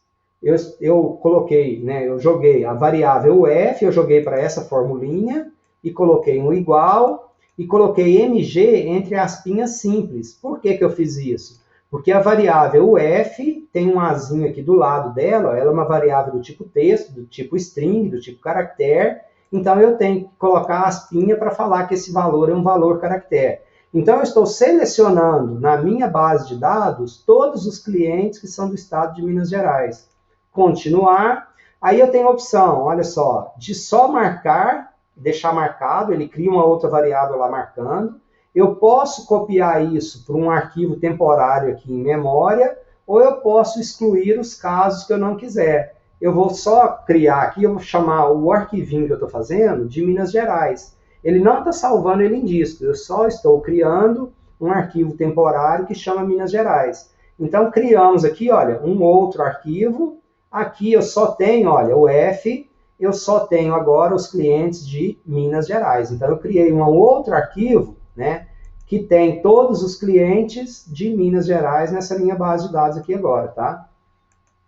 Eu coloquei, né, eu joguei a variável UF, eu joguei para essa formulinha e coloquei um igual e coloquei MG entre aspinhas simples. Por que eu fiz isso? Porque a variável UF tem um azinho aqui do lado dela, ela é uma variável do tipo texto, do tipo string, do tipo caractere. Então, eu tenho que colocar a aspinha para falar que esse valor é um valor caractere. Então, eu estou selecionando na minha base de dados todos os clientes que são do estado de Minas Gerais. continuar. Aí eu tenho a opção, olha só, de só marcar, deixar marcado, ele cria uma outra variável lá marcando. Eu posso copiar isso para um arquivo temporário aqui em memória, ou eu posso excluir os casos que eu não quiser. Eu vou só criar aqui, eu vou chamar o arquivinho que eu estou fazendo de Minas Gerais. Ele não está salvando ele em disco, eu só estou criando um arquivo temporário que chama Minas Gerais. Então, criamos aqui, olha, um outro arquivo. Aqui eu só tenho, olha, o F, eu só tenho agora os clientes de Minas Gerais. Então, eu criei um outro arquivo, né, que tem todos os clientes de Minas Gerais nessa minha base de dados aqui agora, tá?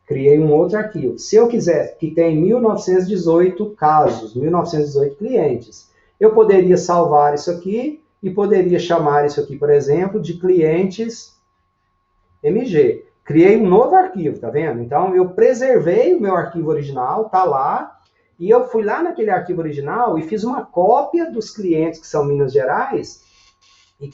Criei um outro arquivo. Se eu quiser, que tem 1918 casos, 1918 clientes, eu poderia salvar isso aqui e poderia chamar isso aqui, por exemplo, de clientes MG. Criei um novo arquivo, tá vendo? Então, eu preservei o meu arquivo original, tá lá, e eu fui lá naquele arquivo original e fiz uma cópia dos clientes que são Minas Gerais e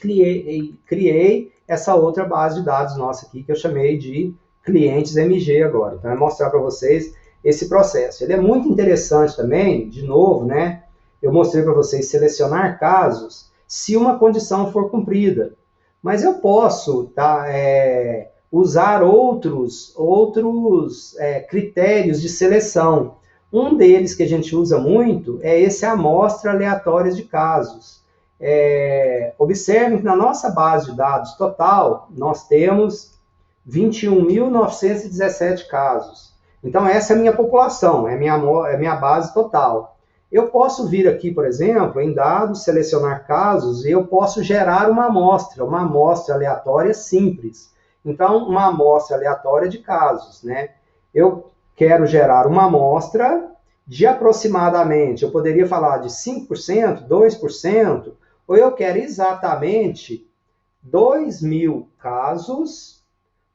criei essa outra base de dados nossa aqui, que eu chamei de clientes MG agora. Então, é mostrar para vocês esse processo. Ele é muito interessante também, de novo, né? Eu mostrei para vocês selecionar casos se uma condição for cumprida. Mas eu posso, tá, usar outros critérios de seleção. Um deles que a gente usa muito é esse amostra aleatória de casos. Observem que na nossa base de dados total, nós temos 21.917 casos. Então, essa é a minha população, é a minha base total. Eu posso vir aqui, por exemplo, em dados, selecionar casos, e eu posso gerar uma amostra aleatória simples. Então, uma amostra aleatória de casos, né? Eu quero gerar uma amostra de aproximadamente, eu poderia falar de 5%, 2%, ou eu quero exatamente 2.000 casos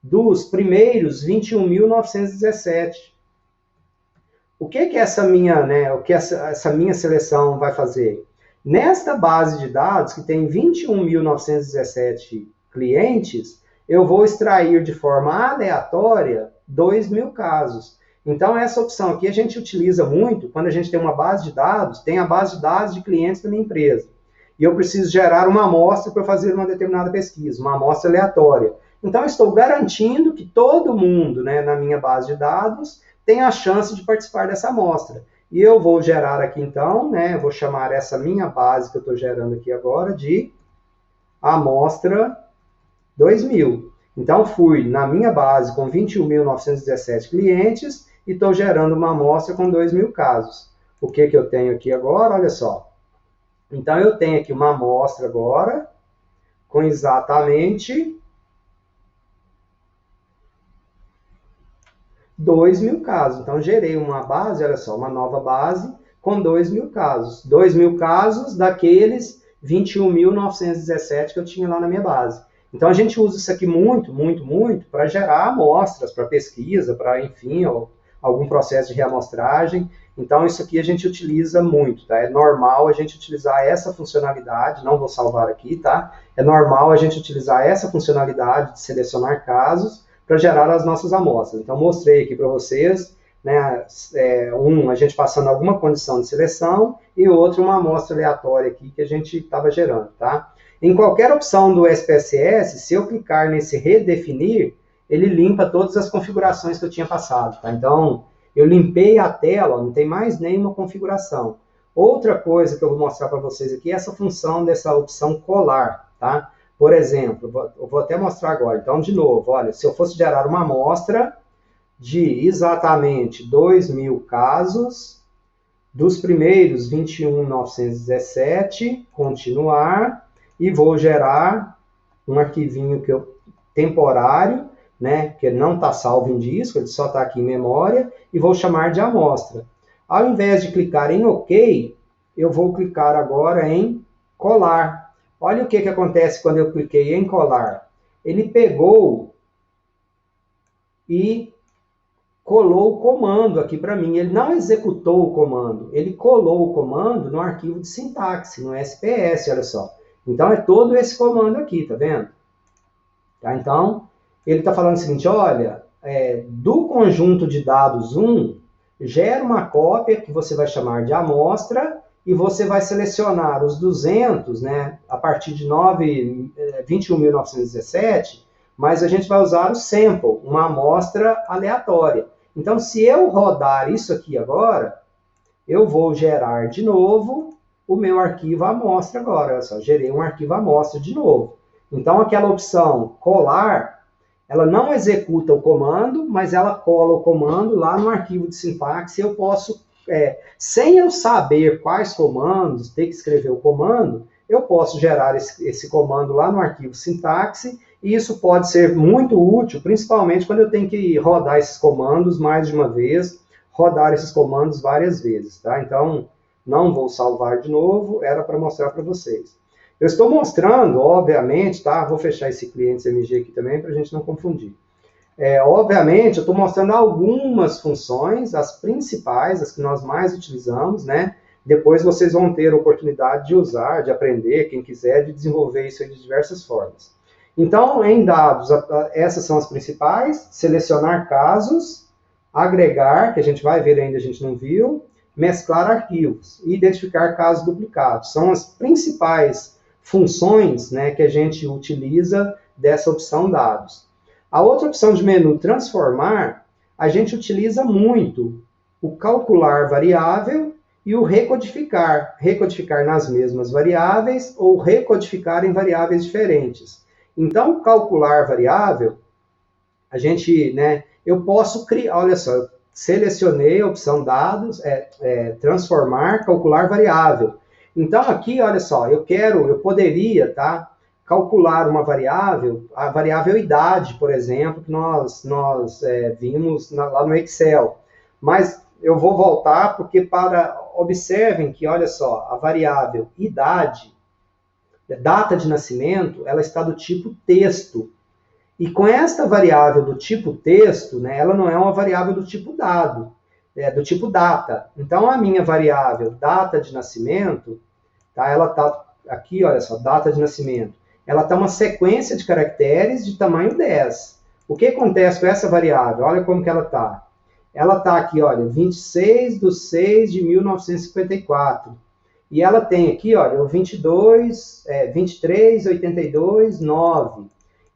dos primeiros 21.917. O que essa minha, né, o que essa minha seleção vai fazer? Nesta base de dados, que tem 21.917 clientes, eu vou extrair de forma aleatória 2.000 casos. Então, essa opção aqui a gente utiliza muito quando a gente tem uma base de dados, tem a base de dados de clientes da minha empresa. E eu preciso gerar uma amostra para fazer uma determinada pesquisa, uma amostra aleatória. Então, eu estou garantindo que todo mundo, né, na minha base de dados tem a chance de participar dessa amostra. E eu vou gerar aqui, então, né, vou chamar essa minha base que eu estou gerando aqui agora de amostra 2000. Então, fui na minha base com 21.917 clientes e estou gerando uma amostra com 2.000 casos. O que eu tenho aqui agora? Olha só. Então, eu tenho aqui uma amostra agora com exatamente 2.000 casos. Então, gerei uma base, olha só, uma nova base com 2.000 casos. 2.000 casos daqueles 21.917 que eu tinha lá na minha base. Então, a gente usa isso aqui muito, muito, muito para gerar amostras, para pesquisa, para, enfim, algum processo de reamostragem. Então, isso aqui a gente utiliza muito, tá? É normal a gente utilizar essa funcionalidade, não vou salvar aqui, tá? É normal a gente utilizar essa funcionalidade de selecionar casos para gerar as nossas amostras. Então, mostrei aqui para vocês, né, a gente passando alguma condição de seleção e outro, uma amostra aleatória aqui que a gente estava gerando, tá? Em qualquer opção do SPSS, se eu clicar nesse redefinir, ele limpa todas as configurações que eu tinha passado, tá? Então, eu limpei a tela, não tem mais nenhuma configuração. Outra coisa que eu vou mostrar para vocês aqui é essa função dessa opção colar, tá? Por exemplo, eu vou até mostrar agora. Então, de novo, olha, se eu fosse gerar uma amostra de exatamente 2.000 casos, dos primeiros 21.917, continuar, e vou gerar um arquivinho temporário, né, que não está salvo em disco, ele só está aqui em memória, e vou chamar de amostra. Ao invés de clicar em OK, eu vou clicar agora em colar. Olha o que acontece quando eu cliquei em colar. Ele pegou e colou o comando aqui para mim. Ele não executou o comando, ele colou o comando no arquivo de sintaxe, no SPS, olha só. Então, é todo esse comando aqui, tá vendo? Tá? Então, ele está falando o seguinte, olha, do conjunto de dados 1, gera uma cópia que você vai chamar de amostra, e você vai selecionar os 200, né, a partir de 21.917, mas a gente vai usar o sample, uma amostra aleatória. Então, se eu rodar isso aqui agora, eu vou gerar de novo o meu arquivo amostra agora. Olha só, gerei um arquivo amostra de novo. Então, aquela opção colar, ela não executa o comando, mas ela cola o comando lá no arquivo de sintaxe. Eu posso, sem eu saber quais comandos, ter que escrever o comando, eu posso gerar esse comando lá no arquivo sintaxe, e isso pode ser muito útil, principalmente quando eu tenho que rodar esses comandos mais de uma vez, rodar esses comandos várias vezes, tá? Então, não vou salvar de novo, era para mostrar para vocês. Eu estou mostrando, obviamente, tá? Vou fechar esse cliente CMG aqui também para a gente não confundir. Obviamente, eu estou mostrando algumas funções, as principais, as que nós mais utilizamos, né? Depois vocês vão ter a oportunidade de usar, de aprender, quem quiser, de desenvolver isso aí de diversas formas. Então, em dados, essas são as principais: selecionar casos, agregar, que a gente vai ver ainda, a gente não viu, mesclar arquivos e identificar casos duplicados. São as principais funções, né, que a gente utiliza dessa opção dados. A outra opção de menu transformar, a gente utiliza muito o calcular variável e o recodificar. Recodificar nas mesmas variáveis ou recodificar em variáveis diferentes. Então, calcular variável, a gente, né, eu posso criar, olha só, eu selecionei a opção dados, transformar, calcular variável. Então, aqui, olha só, eu poderia, tá, calcular uma variável, a variável idade, por exemplo, que nós vimos lá no Excel. Mas eu vou voltar porque observem que, olha só, a variável idade, data de nascimento, ela está do tipo texto. E com esta variável do tipo texto, né, ela não é uma variável do tipo dado, do tipo data. Então, a minha variável data de nascimento, tá, ela está aqui, olha só, data de nascimento. Ela está uma sequência de caracteres de tamanho 10. O que acontece com essa variável? Olha como que ela está. Ela está aqui, olha, 26/6/1954. E ela tem aqui, olha, o 23/82/9.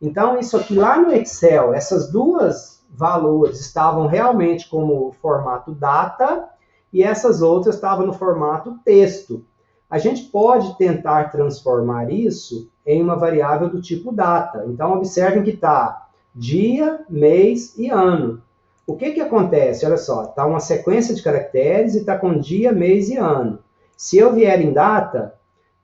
Então, isso aqui lá no Excel, essas duas valores estavam realmente como formato data e essas outras estavam no formato texto. A gente pode tentar transformar isso em uma variável do tipo data. Então, observem que está dia, mês e ano. O que acontece? Olha só, está uma sequência de caracteres e está com dia, mês e ano. Se eu vier em data,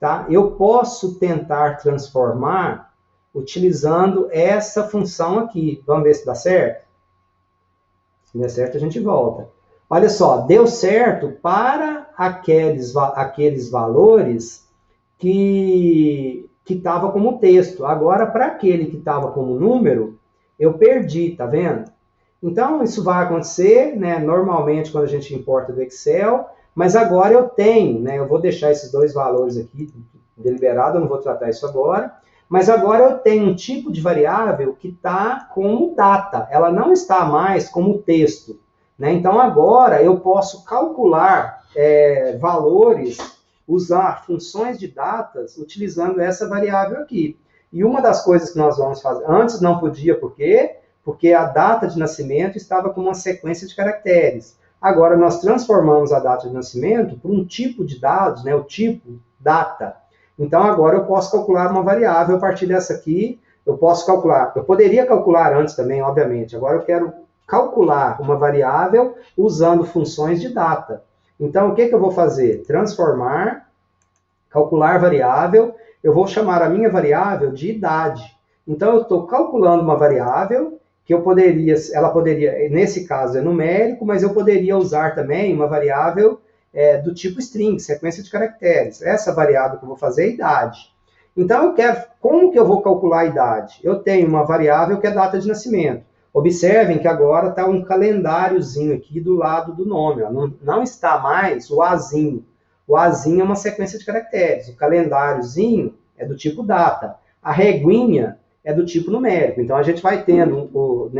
tá, eu posso tentar transformar utilizando essa função aqui. Vamos ver se dá certo? Se der certo, a gente volta. Olha só, deu certo para aqueles valores que estava como texto. Agora, para aquele que estava como número, eu perdi, tá vendo? Então, isso vai acontecer, né, normalmente quando a gente importa do Excel, mas agora eu tenho, né, eu vou deixar esses dois valores aqui deliberado, eu não vou tratar isso agora, mas agora eu tenho um tipo de variável que está como data, ela não está mais como texto, né? Então agora eu posso calcular valores, usar funções de datas utilizando essa variável aqui. E uma das coisas que nós vamos fazer, antes não podia, por quê? Porque a data de nascimento estava com uma sequência de caracteres. Agora nós transformamos a data de nascimento por um tipo de dados, né? O tipo data. Então, agora eu posso calcular uma variável a partir dessa aqui. Eu poderia calcular antes também, obviamente. Agora eu quero calcular uma variável usando funções de data. Então, o que eu vou fazer? Transformar, calcular variável. Eu vou chamar a minha variável de idade. Então, eu estou calculando uma variável que ela poderia, nesse caso é numérico, mas eu poderia usar também uma variável do tipo string, sequência de caracteres. Essa variável que eu vou fazer é a idade. Então, como que eu vou calcular a idade? Eu tenho uma variável que é data de nascimento. Observem que agora está um calendáriozinho aqui do lado do nome. Ó. Não está mais o Azinho. O Azinho é uma sequência de caracteres. O calendáriozinho é do tipo data. A reguinha é do tipo numérico. Então, a gente vai tendo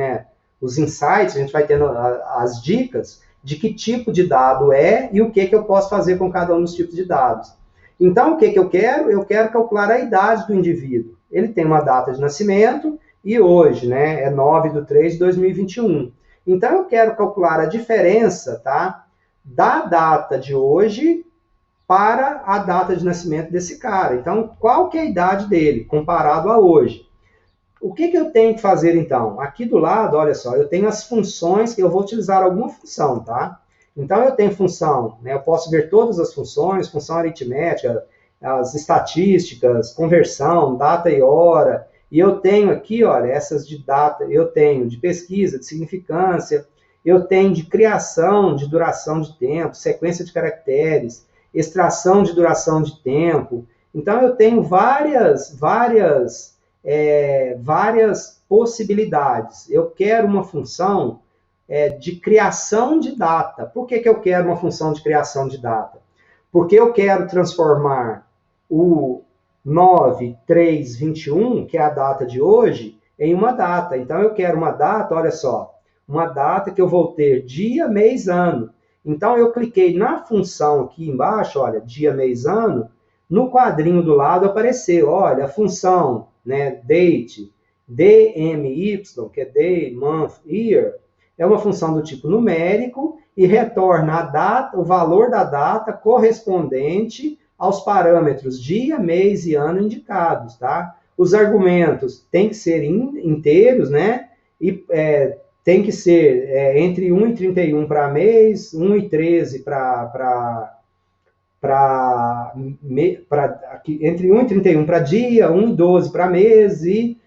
os insights, a gente vai tendo as dicas de que tipo de dado é e o que eu posso fazer com cada um dos tipos de dados. Então, o que eu quero? Eu quero calcular a idade do indivíduo. Ele tem uma data de nascimento e hoje, né, é 9/3/2021. Então, eu quero calcular a diferença, tá, da data de hoje para a data de nascimento desse cara. Então, qual que é a idade dele comparado a hoje? O que eu tenho que fazer, então? Aqui do lado, olha só, eu tenho as funções, que eu vou utilizar alguma função, tá? Então, eu tenho função, né? Eu posso ver todas as funções, função aritmética, as estatísticas, conversão, data e hora. E eu tenho aqui, olha, essas de data, eu tenho de pesquisa, de significância, eu tenho de criação, de duração de tempo, sequência de caracteres, extração de duração de tempo. Então, eu tenho várias possibilidades. Eu quero uma função de criação de data. Por que eu quero uma função de criação de data? Porque eu quero transformar o 9/3/21, que é a data de hoje, em uma data. Então, eu quero uma data, olha só, uma data que eu vou ter dia, mês, ano. Então, eu cliquei na função aqui embaixo, olha, dia, mês, ano, no quadrinho do lado apareceu, olha, a função, né, date, DMY, que é day, month, year, é uma função do tipo numérico e retorna a data, o valor da data correspondente aos parâmetros dia, mês e ano indicados, tá? Os argumentos têm que ser inteiros, né? E tem que ser entre 1 e 31 para mês, 1 e 13 entre 1 e 31 para dia, 1 e 12 para mês e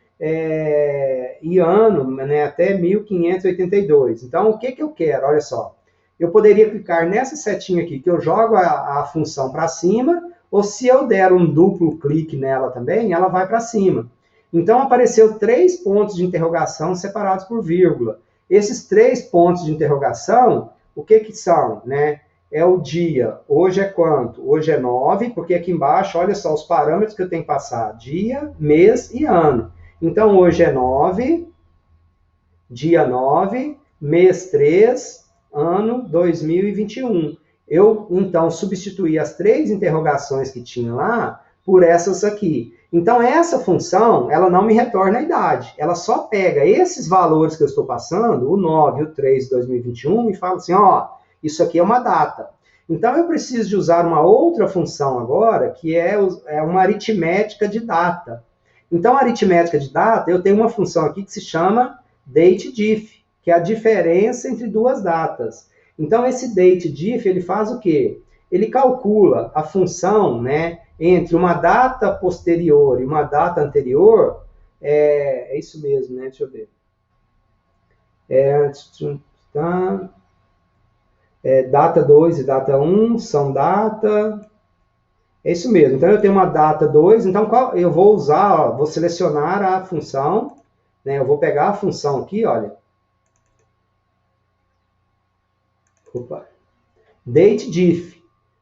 ano, né, até 1582. Então, o que eu quero? Olha só, eu poderia clicar nessa setinha aqui, que eu jogo a função para cima, ou se eu der um duplo clique nela também, ela vai para cima. Então, apareceu 3 pontos de interrogação separados por vírgula. Esses 3 pontos de interrogação, o que são, né? É o dia. Hoje é quanto? Hoje é 9, porque aqui embaixo, olha só os parâmetros que eu tenho que passar. Dia, mês e ano. Então, hoje é 9, dia 9, mês 3, ano 2021. Eu, então, substituí as 3 interrogações que tinha lá por essas aqui. Então, essa função, ela não me retorna a idade. Ela só pega esses valores que eu estou passando, o 9, o 3 de 2021, e fala assim, ó, isso aqui é uma data. Então, eu preciso de usar uma outra função agora, que é uma aritmética de data. Então, a aritmética de data, eu tenho uma função aqui que se chama dateDiff, que é a diferença entre duas datas. Então, esse dateDiff, ele faz o quê? Ele calcula a função, né, entre uma data posterior e uma data anterior, é isso mesmo, né? Deixa eu ver. Data 2 e data 1 são data... É isso mesmo. Então, eu tenho uma data 2, então eu vou usar, ó, vou selecionar a função, né? Eu vou pegar a função aqui, olha. Opa. dateDiff.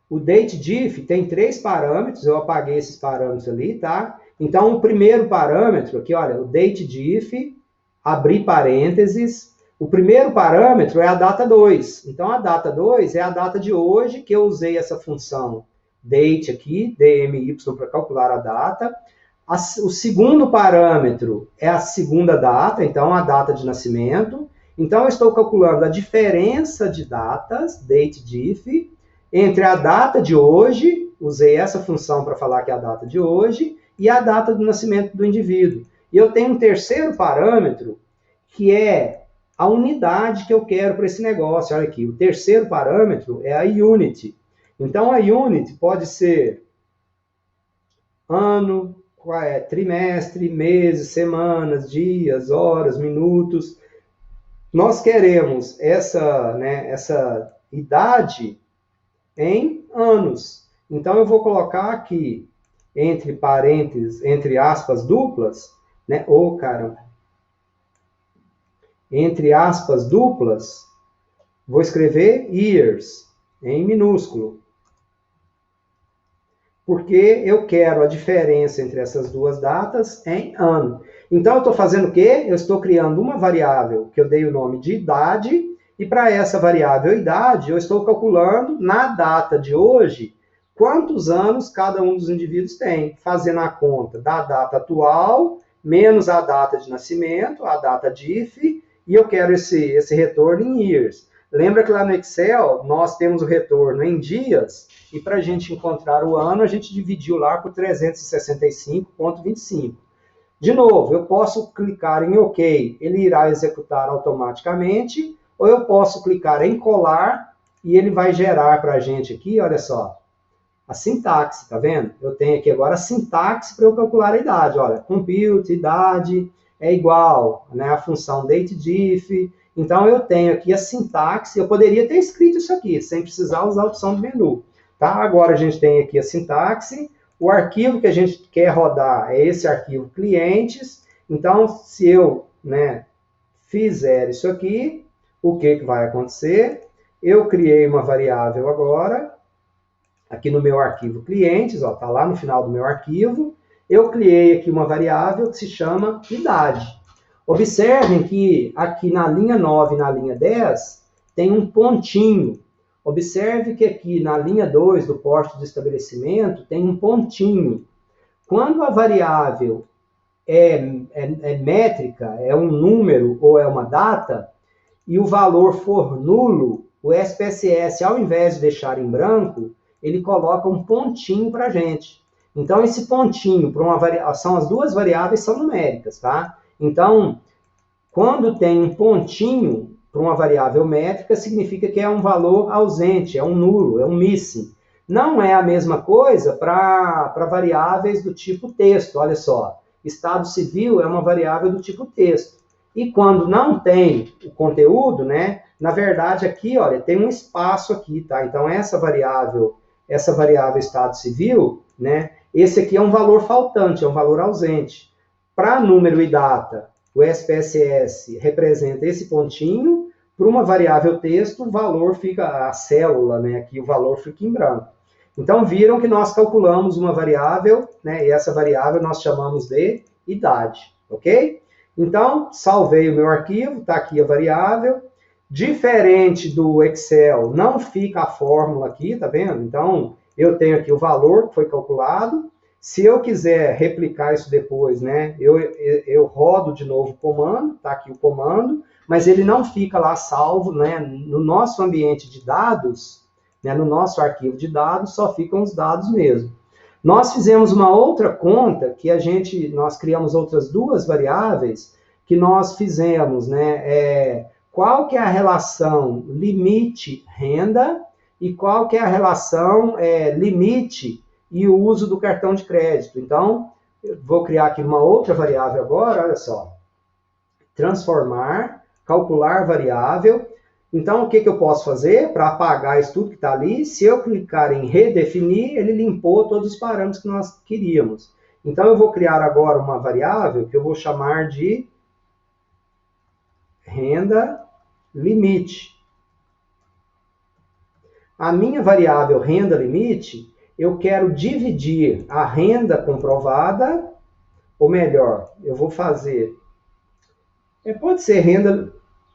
O dateDiff tem 3 parâmetros, eu apaguei esses parâmetros ali, tá? Então, o primeiro parâmetro aqui, olha, o dateDiff, abrir parênteses. O primeiro parâmetro é a data 2. Então, a data 2 é a data de hoje que eu usei essa função date aqui, DMY, para calcular a data. O segundo parâmetro é a segunda data, então a data de nascimento. Então, eu estou calculando a diferença de datas, dateDiff, entre a data de hoje, usei essa função para falar que é a data de hoje, e a data do nascimento do indivíduo. E eu tenho um terceiro parâmetro, que é a unidade que eu quero para esse negócio. Olha aqui, o terceiro parâmetro é a unit. Então, a unit pode ser ano, trimestre, meses, semanas, dias, horas, minutos. Nós queremos essa idade em anos. Então, eu vou colocar aqui, entre parênteses, entre aspas duplas, né? Entre aspas duplas, vou escrever years, em minúsculo. porque eu quero a diferença entre essas duas datas em ano. Então, eu estou fazendo o quê? Eu estou criando uma variável que eu dei o nome de idade, e para essa variável idade, eu estou calculando, na data de hoje, quantos anos cada um dos indivíduos tem, fazendo a conta da data atual, menos a data de nascimento, a data diff, e eu quero esse retorno em years. Lembra que lá no Excel, nós temos o retorno em dias, e para a gente encontrar o ano, a gente dividiu lá por 365,25. De novo, eu posso clicar em OK, ele irá executar automaticamente, ou eu posso clicar em colar e ele vai gerar para a gente aqui, olha só, a sintaxe, tá vendo? Eu tenho aqui agora a sintaxe para eu calcular a idade. Olha, compute, idade, é igual, né, a função dateDiff. Então, eu tenho aqui a sintaxe. Eu poderia ter escrito isso aqui, sem precisar usar a opção do menu. Tá? Agora, a gente tem aqui a sintaxe. O arquivo que a gente quer rodar é esse arquivo clientes. Então, se eu, né, fizer isso aqui, o que vai acontecer? Eu criei uma variável agora, aqui no meu arquivo clientes, está lá no final do meu arquivo, eu criei aqui uma variável que se chama idade. Observem que aqui na linha 9 e na linha 10 tem um pontinho. Observe que aqui na linha 2 do porte de estabelecimento tem um pontinho. Quando a variável é métrica, é um número ou é uma data, e o valor for nulo, o SPSS, ao invés de deixar em branco, ele coloca um pontinho para a gente. Então, esse pontinho, para uma variação, as duas variáveis são numéricas, tá? Então, quando tem um pontinho para uma variável métrica, significa que é um valor ausente, é um nulo, é um missing. Não é a mesma coisa para variáveis do tipo texto, olha só. Estado civil é uma variável do tipo texto. E quando não tem o conteúdo, né? Na verdade, aqui, olha, tem um espaço aqui, tá? Então, essa variável estado civil, né? Esse aqui é um valor faltante, é um valor ausente. Para número e data, o SPSS representa esse pontinho. Para uma variável texto, o valor fica, a célula, né? Aqui o valor fica em branco. Então, viram que nós calculamos uma variável, né? E essa variável nós chamamos de idade, ok? Então, salvei o meu arquivo, está aqui a variável. Diferente do Excel, não fica a fórmula aqui, tá vendo? Então, eu tenho aqui o valor que foi calculado. Se eu quiser replicar isso depois, né, eu rodo de novo o comando, tá aqui o comando, mas ele não fica lá salvo, né, no nosso ambiente de dados, né, no nosso arquivo de dados, só ficam os dados mesmo. Nós fizemos uma outra conta que nós criamos outras duas variáveis que nós fizemos, né, qual que é a relação limite renda e qual que é a relação limite e o uso do cartão de crédito. Então, eu vou criar aqui uma outra variável agora, olha só. Transformar, calcular variável. Então, o que eu posso fazer para apagar isso tudo que está ali? Se eu clicar em redefinir, ele limpou todos os parâmetros que nós queríamos. Então, eu vou criar agora uma variável que eu vou chamar de renda limite. A minha variável renda limite, eu quero dividir a renda comprovada, ou melhor, eu vou fazer, pode ser renda,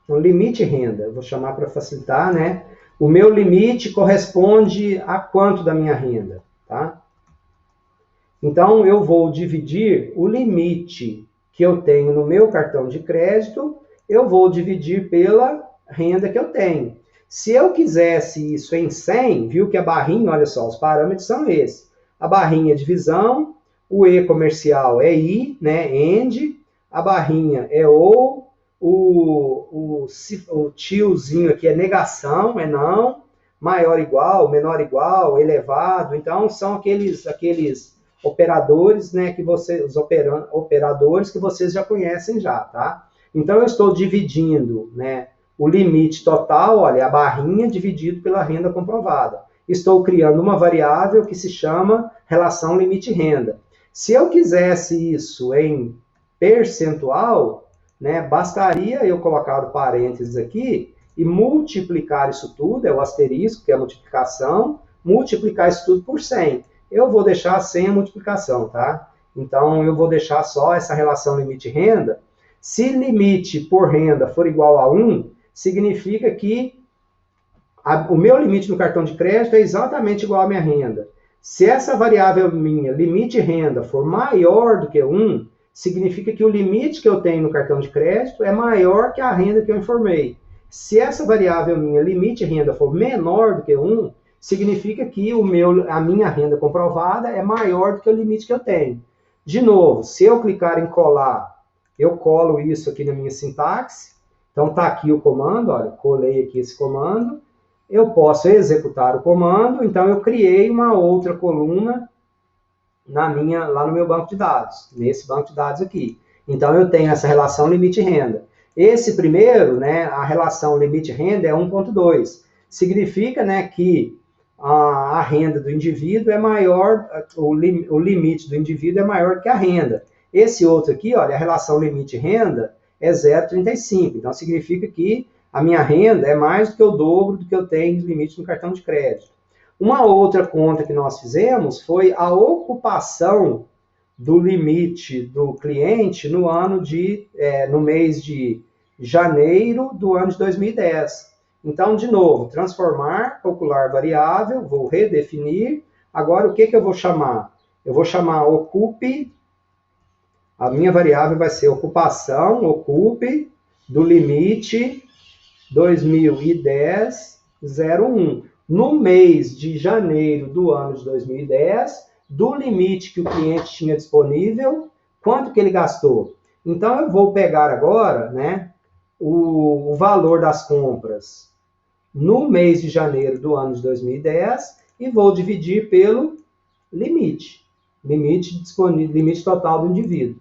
limite renda, eu vou chamar para facilitar, né? O meu limite corresponde a quanto da minha renda, tá? Então, eu vou dividir o limite que eu tenho no meu cartão de crédito, eu vou dividir pela renda que eu tenho. Se eu quisesse isso em 100, viu que a barrinha, olha só, os parâmetros são esses. A barrinha é divisão, o E comercial é I, né, AND, a barrinha é OU, o tiozinho aqui é negação, é não, maior igual, menor igual, elevado. Então, são aqueles operadores, né, os operadores que vocês já conhecem já, tá? Então, eu estou dividindo, né, o limite total, olha, a barrinha dividido pela renda comprovada. Estou criando uma variável que se chama relação limite-renda. Se eu quisesse isso em percentual, né, bastaria eu colocar o parênteses aqui e multiplicar isso tudo, é o asterisco, que é a multiplicação, multiplicar isso tudo por 100. eu vou deixar sem a multiplicação, tá? Então, eu vou deixar só essa relação limite-renda. Se limite por renda for igual a 1, significa que o meu limite no cartão de crédito é exatamente igual à minha renda. Se essa variável minha, limite renda, for maior do que 1, significa que o limite que eu tenho no cartão de crédito é maior que a renda que eu informei. Se essa variável minha, limite renda, for menor do que 1, significa que a minha renda comprovada é maior do que o limite que eu tenho. De novo, se eu clicar em colar, eu colo isso aqui na minha sintaxe. Então está aqui o comando, olha, colei aqui esse comando. Eu posso executar o comando, então eu criei uma outra coluna lá no meu banco de dados, nesse banco de dados aqui. Então eu tenho essa relação limite-renda. Esse primeiro, né, a relação limite-renda é 1.2. Significa, né, que a renda do indivíduo é maior, o limite do indivíduo é maior que a renda. Esse outro aqui, olha, a relação limite-renda é 0,35. Então significa que a minha renda é mais do que o dobro do que eu tenho de limite no cartão de crédito. Uma outra conta que nós fizemos foi a ocupação do limite do cliente no mês de janeiro do ano de 2010. Então, de novo, transformar, calcular variável, vou redefinir. Agora, o que eu vou chamar? Eu vou chamar ocupe, a minha variável vai ser ocupação, ocupe, do limite 2010-01. No mês de janeiro do ano de 2010, do limite que o cliente tinha disponível, quanto que ele gastou? Então, eu vou pegar agora, né, o valor das compras no mês de janeiro do ano de 2010 e vou dividir pelo limite disponível, limite total do indivíduo.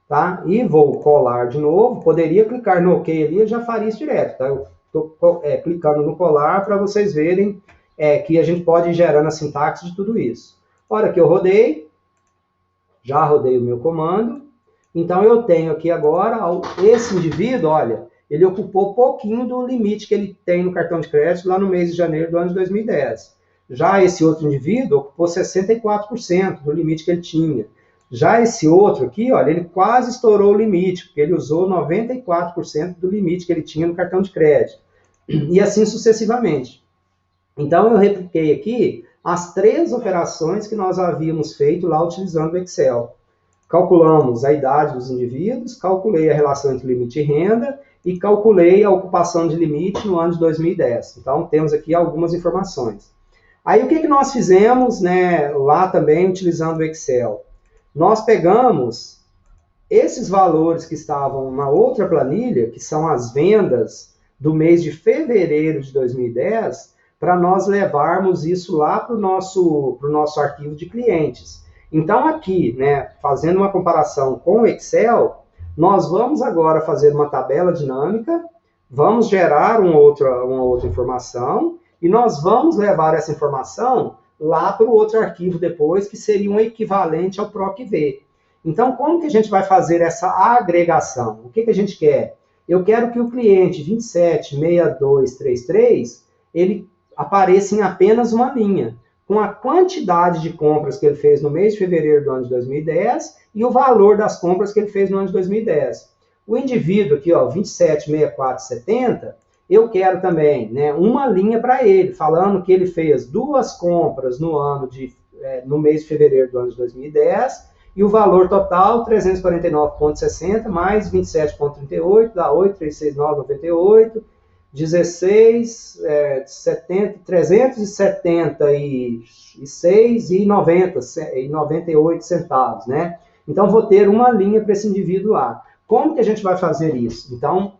Tá? E vou colar de novo, poderia clicar no OK ali, eu já faria isso direto, tá? Eu estou clicando no colar para vocês verem que a gente pode ir gerando a sintaxe de tudo isso. A hora que eu rodei, já rodei o meu comando, então eu tenho aqui agora, esse indivíduo, olha, ele ocupou pouquinho do limite que ele tem no cartão de crédito lá no mês de janeiro do ano de 2010. Já esse outro indivíduo ocupou 64% do limite que ele tinha. Já esse outro aqui, olha, ele quase estourou o limite, porque ele usou 94% do limite que ele tinha no cartão de crédito. E assim sucessivamente. Então, eu repliquei aqui as 3 operações que nós havíamos feito lá utilizando o Excel. Calculamos a idade dos indivíduos, calculei a relação entre limite e renda e calculei a ocupação de limite no ano de 2010. Então, temos aqui algumas informações. Aí, o que nós fizemos, né, lá também utilizando o Excel? Nós pegamos esses valores que estavam na outra planilha, que são as vendas do mês de fevereiro de 2010, para nós levarmos isso lá para o nosso arquivo de clientes. Então, aqui, né, fazendo uma comparação com o Excel, nós vamos agora fazer uma tabela dinâmica, vamos gerar uma outra informação, e nós vamos levar essa informação lá para o outro arquivo depois, que seria um equivalente ao PROC-V. Então, como que a gente vai fazer essa agregação? O que a gente quer? Eu quero que o cliente 276233, ele apareça em apenas uma linha, com a quantidade de compras que ele fez no mês de fevereiro do ano de 2010 e o valor das compras que ele fez no ano de 2010. O indivíduo aqui, ó, 276470, eu quero também, né, uma linha para ele, falando que ele fez 2 compras no mês de fevereiro do ano de 2010, e o valor total, 349,60 mais 27,38, dá 8,369,98, 376,98 centavos, né? Então, vou ter uma linha para esse indivíduo lá. Como que a gente vai fazer isso? Então,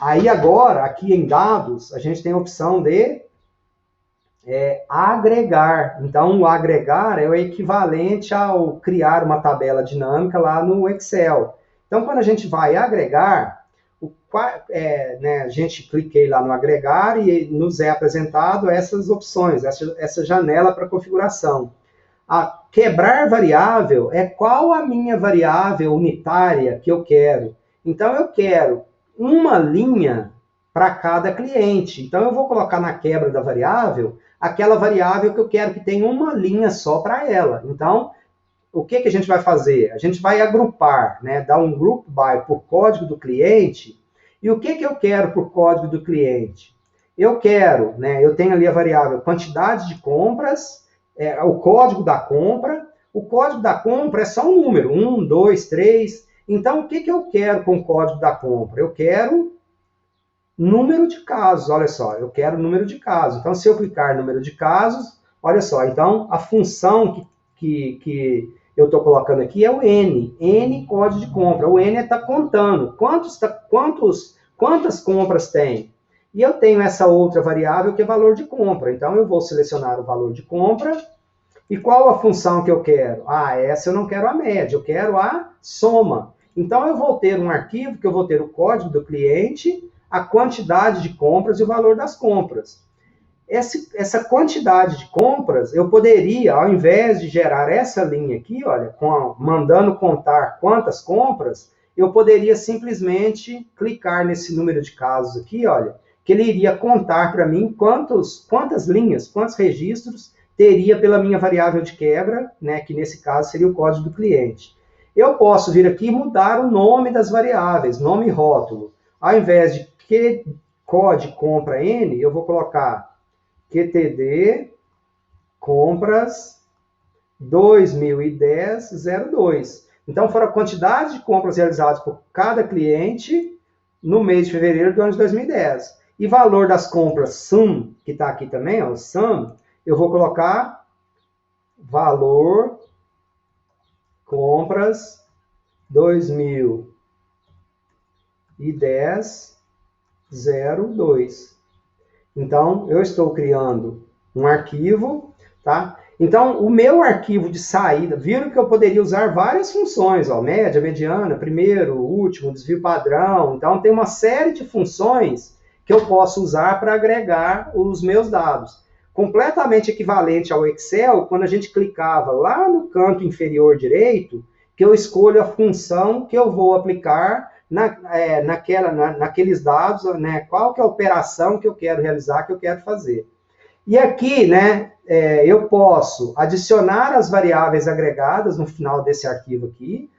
aí agora, aqui em dados, a gente tem a opção de agregar. Então, o agregar é o equivalente ao criar uma tabela dinâmica lá no Excel. Então, quando a gente vai agregar, a gente cliquei lá no agregar e nos é apresentado essas opções, essa janela para configuração. A quebrar variável é qual a minha variável unitária que eu quero. Então, eu quero uma linha para cada cliente. Então, eu vou colocar na quebra da variável aquela variável que eu quero que tenha uma linha só para ela. Então, o que a gente vai fazer? A gente vai agrupar, né, dar um group by por código do cliente. E o que eu quero por código do cliente? Eu quero, né, eu tenho ali a variável quantidade de compras, o código da compra. O código da compra é só um número, 1, 2, 3. Então, o que eu quero com o código da compra? Eu quero número de casos, olha só, eu quero número de casos. Então, se eu clicar número de casos, olha só, então a função que eu estou colocando aqui é o N código de compra. O N está contando quantas compras tem. E eu tenho essa outra variável que é valor de compra. Então, eu vou selecionar o valor de compra. E qual a função que eu quero? Essa eu não quero a média, eu quero a soma. Então, eu vou ter um arquivo que eu vou ter o código do cliente, a quantidade de compras e o valor das compras. Essa quantidade de compras, eu poderia, ao invés de gerar essa linha aqui, olha, mandando contar quantas compras, eu poderia simplesmente clicar nesse número de casos aqui, olha, que ele iria contar para mim quantas linhas, quantos registros teria pela minha variável de quebra, né, que nesse caso seria o código do cliente. Eu posso vir aqui e mudar o nome das variáveis, nome e rótulo. Ao invés de QTD compra N, eu vou colocar QTD compras 2010-02. Então, foram a quantidade de compras realizadas por cada cliente no mês de fevereiro do ano de 2010. E valor das compras SUM, que está aqui também, ó, SUM, eu vou colocar valor compras 2010-02. Então, eu estou criando um arquivo, tá? Então, o meu arquivo de saída, viram que eu poderia usar várias funções, ó, média, mediana, primeiro, último, desvio padrão. Então, tem uma série de funções que eu posso usar para agregar os meus dados. Completamente equivalente ao Excel, quando a gente clicava lá no canto inferior direito, que eu escolho a função que eu vou aplicar naqueles dados, né, qual que é a operação que eu quero realizar, que eu quero fazer. E aqui, né, eu posso adicionar as variáveis agregadas no final desse arquivo aqui,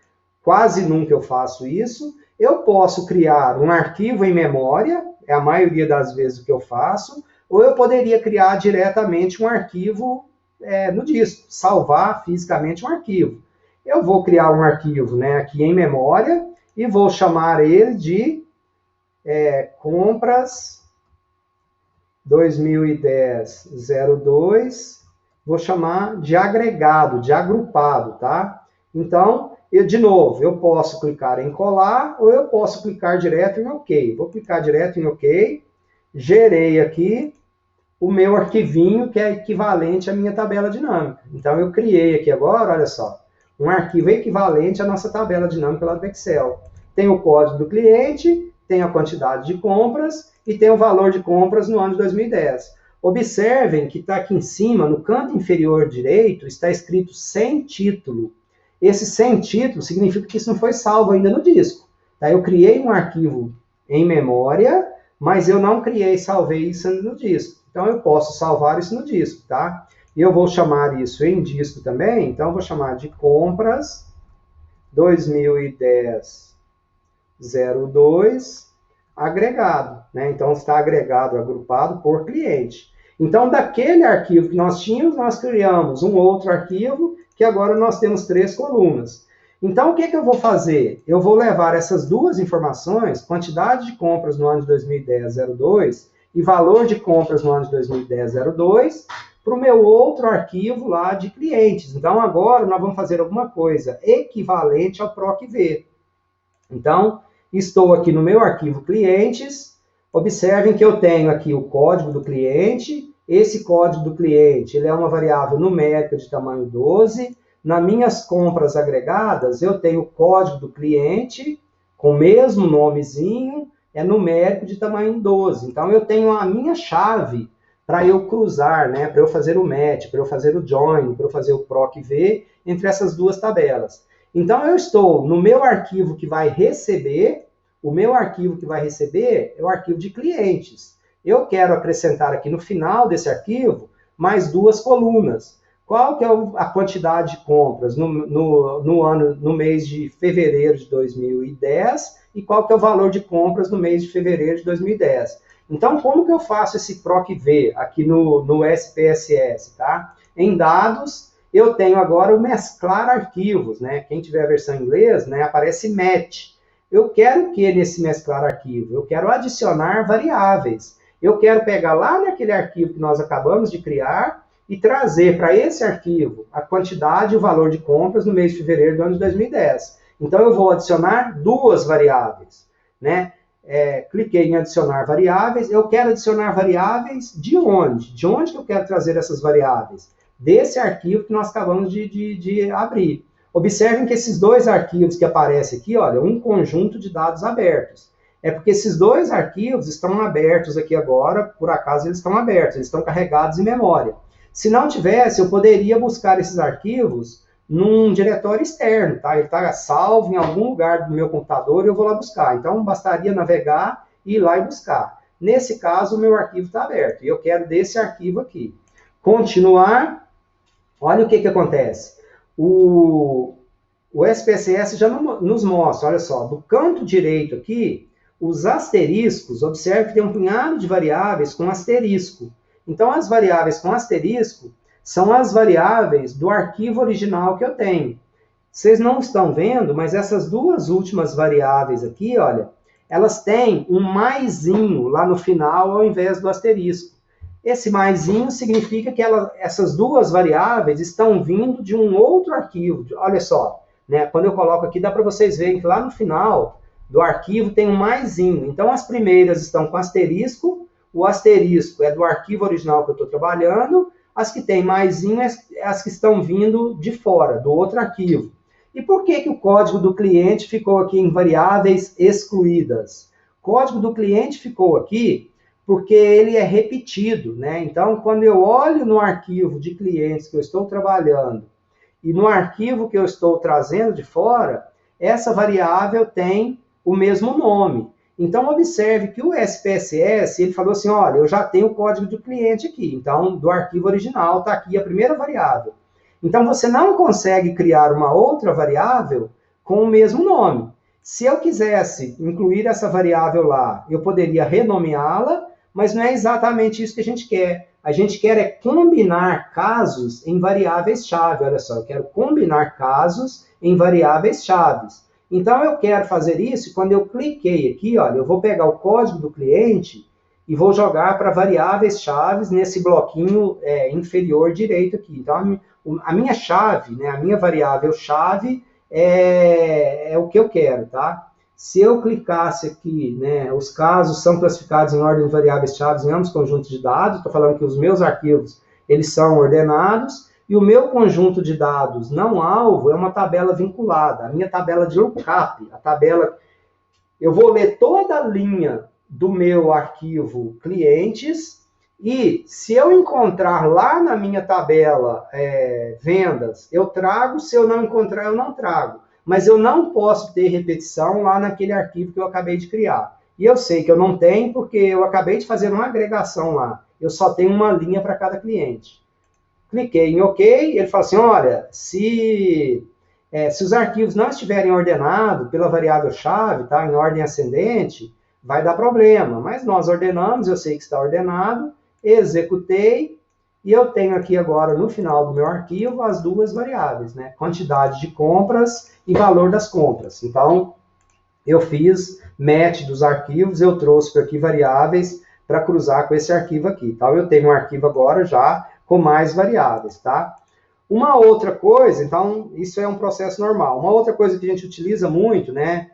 quase nunca eu faço isso. Eu posso criar um arquivo em memória, é a maioria das vezes o que eu faço, ou eu poderia criar diretamente um arquivo no disco, salvar fisicamente um arquivo. Eu vou criar um arquivo, né, aqui em memória e vou chamar ele de compras 2010-02, vou chamar de agregado, de agrupado, tá? Então, de novo, eu posso clicar em colar ou eu posso clicar direto em OK. Vou clicar direto em OK, gerei aqui o meu arquivinho que é equivalente à minha tabela dinâmica. Então, eu criei aqui agora, olha só, um arquivo equivalente à nossa tabela dinâmica lá do Excel. Tem o código do cliente, tem a quantidade de compras e tem o valor de compras no ano de 2010. Observem que está aqui em cima, no canto inferior direito, está escrito sem título. Esse sem título significa que isso não foi salvo ainda no disco. Tá? Eu criei um arquivo em memória, mas eu não criei e salvei isso no disco. Então, eu posso salvar isso no disco, tá? E eu vou chamar isso em disco também, então eu vou chamar de compras 2010-02 agregado, né? Então, está agregado, agrupado por cliente. Então, daquele arquivo que nós tínhamos, nós criamos um outro arquivo, que agora nós temos 3 colunas. Então, o que eu vou fazer? Eu vou levar essas duas informações, quantidade de compras no ano de 2010-02 e valor de compras no ano de 2010-02, para o meu outro arquivo lá de clientes. Então, agora nós vamos fazer alguma coisa equivalente ao PROC-V. Então, estou aqui no meu arquivo clientes. Observem que eu tenho aqui o código do cliente. Esse código do cliente ele é uma variável numérica de tamanho 12. Nas minhas compras agregadas, eu tenho o código do cliente, com o mesmo nomezinho, é numérico de tamanho 12. Então, eu tenho a minha chave para eu cruzar, né, para eu fazer o match, para eu fazer o join, para eu fazer o PROC-V entre essas duas tabelas. Então, eu estou no meu arquivo que vai receber o meu arquivo que vai receber é o arquivo de clientes. Eu quero acrescentar aqui no final desse arquivo mais 2 colunas. Qual que é a quantidade de compras no mês de fevereiro de 2010 e qual que é o valor de compras no mês de fevereiro de 2010. Então, como que eu faço esse PROC-V aqui no SPSS, tá? Em dados, eu tenho agora o mesclar arquivos, né? Quem tiver a versão em inglês, né, aparece match. Eu quero o que nesse mesclar arquivo? Eu quero adicionar variáveis. Eu quero pegar lá naquele arquivo que nós acabamos de criar e trazer para esse arquivo a quantidade e o valor de compras no mês de fevereiro do ano de 2010. Então, eu vou adicionar 2 variáveis, né? Cliquei em adicionar variáveis. Eu quero adicionar variáveis de onde? De onde que eu quero trazer essas variáveis? Desse arquivo que nós acabamos de abrir. Observem que esses 2 arquivos que aparecem aqui, olha, um conjunto de dados abertos. É porque esses 2 arquivos estão abertos aqui agora, por acaso eles estão abertos, eles estão carregados em memória. Se não tivesse, eu poderia buscar esses arquivos num diretório externo, tá? Ele está salvo em algum lugar do meu computador e eu vou lá buscar. Então, bastaria navegar e ir lá e buscar. Nesse caso, o meu arquivo está aberto e eu quero desse arquivo aqui. Continuar, olha o que acontece. O SPSS já nos mostra, olha só, do canto direito aqui, os asteriscos, observe que tem um punhado de variáveis com asterisco. Então, as variáveis com asterisco são as variáveis do arquivo original que eu tenho. Vocês não estão vendo, mas essas 2 últimas variáveis aqui, olha, elas têm um maisinho lá no final ao invés do asterisco. Esse maisinho significa que essas 2 variáveis estão vindo de um outro arquivo. Olha só, né? Quando eu coloco aqui, dá para vocês verem que lá no final do arquivo tem um maisinho. Então, as primeiras estão com asterisco. O asterisco é do arquivo original que eu estou trabalhando. As que tem maisinho é as que estão vindo de fora, do outro arquivo. E por que o código do cliente ficou aqui em variáveis excluídas? O código do cliente ficou aqui porque ele é repetido, né? Então, quando eu olho no arquivo de clientes que eu estou trabalhando e no arquivo que eu estou trazendo de fora, essa variável tem o mesmo nome. Então, observe que o SPSS, ele falou assim, olha, eu já tenho o código do cliente aqui. Então, do arquivo original está aqui a primeira variável. Então, você não consegue criar uma outra variável com o mesmo nome. Se eu quisesse incluir essa variável lá, eu poderia renomeá-la, mas não é exatamente isso que a gente quer. A gente quer é combinar casos em variáveis-chave. Olha só, eu quero combinar casos em variáveis-chaves. Então, eu quero fazer isso e quando eu cliquei aqui, olha, eu vou pegar o código do cliente e vou jogar para variáveis-chaves nesse bloquinho inferior direito aqui. Então, a minha chave, né, a minha variável-chave é o que eu quero, tá? Se eu clicasse aqui, né, os casos são classificados em ordem de variáveis-chaves em ambos conjuntos de dados, estou falando que os meus arquivos, eles são ordenados, e o meu conjunto de dados não alvo é uma tabela vinculada, a minha tabela de lookup, a tabela, eu vou ler toda a linha do meu arquivo clientes, e se eu encontrar lá na minha tabela vendas, eu trago, se eu não encontrar, eu não trago. Mas eu não posso ter repetição lá naquele arquivo que eu acabei de criar. E eu sei que eu não tenho porque eu acabei de fazer uma agregação lá. Eu só tenho uma linha para cada cliente. Cliquei em OK, ele fala assim, olha, se os arquivos não estiverem ordenados pela variável-chave, tá, em ordem ascendente, vai dar problema. Mas nós ordenamos, eu sei que está ordenado, executei, e eu tenho aqui agora, no final do meu arquivo, as 2 variáveis, né? Quantidade de compras e valor das compras. Então, eu fiz match dos arquivos, eu trouxe para aqui variáveis para cruzar com esse arquivo aqui. Então, eu tenho um arquivo agora já com mais variáveis, tá? Uma outra coisa, então, isso é um processo normal. Uma outra coisa que a gente utiliza muito, né?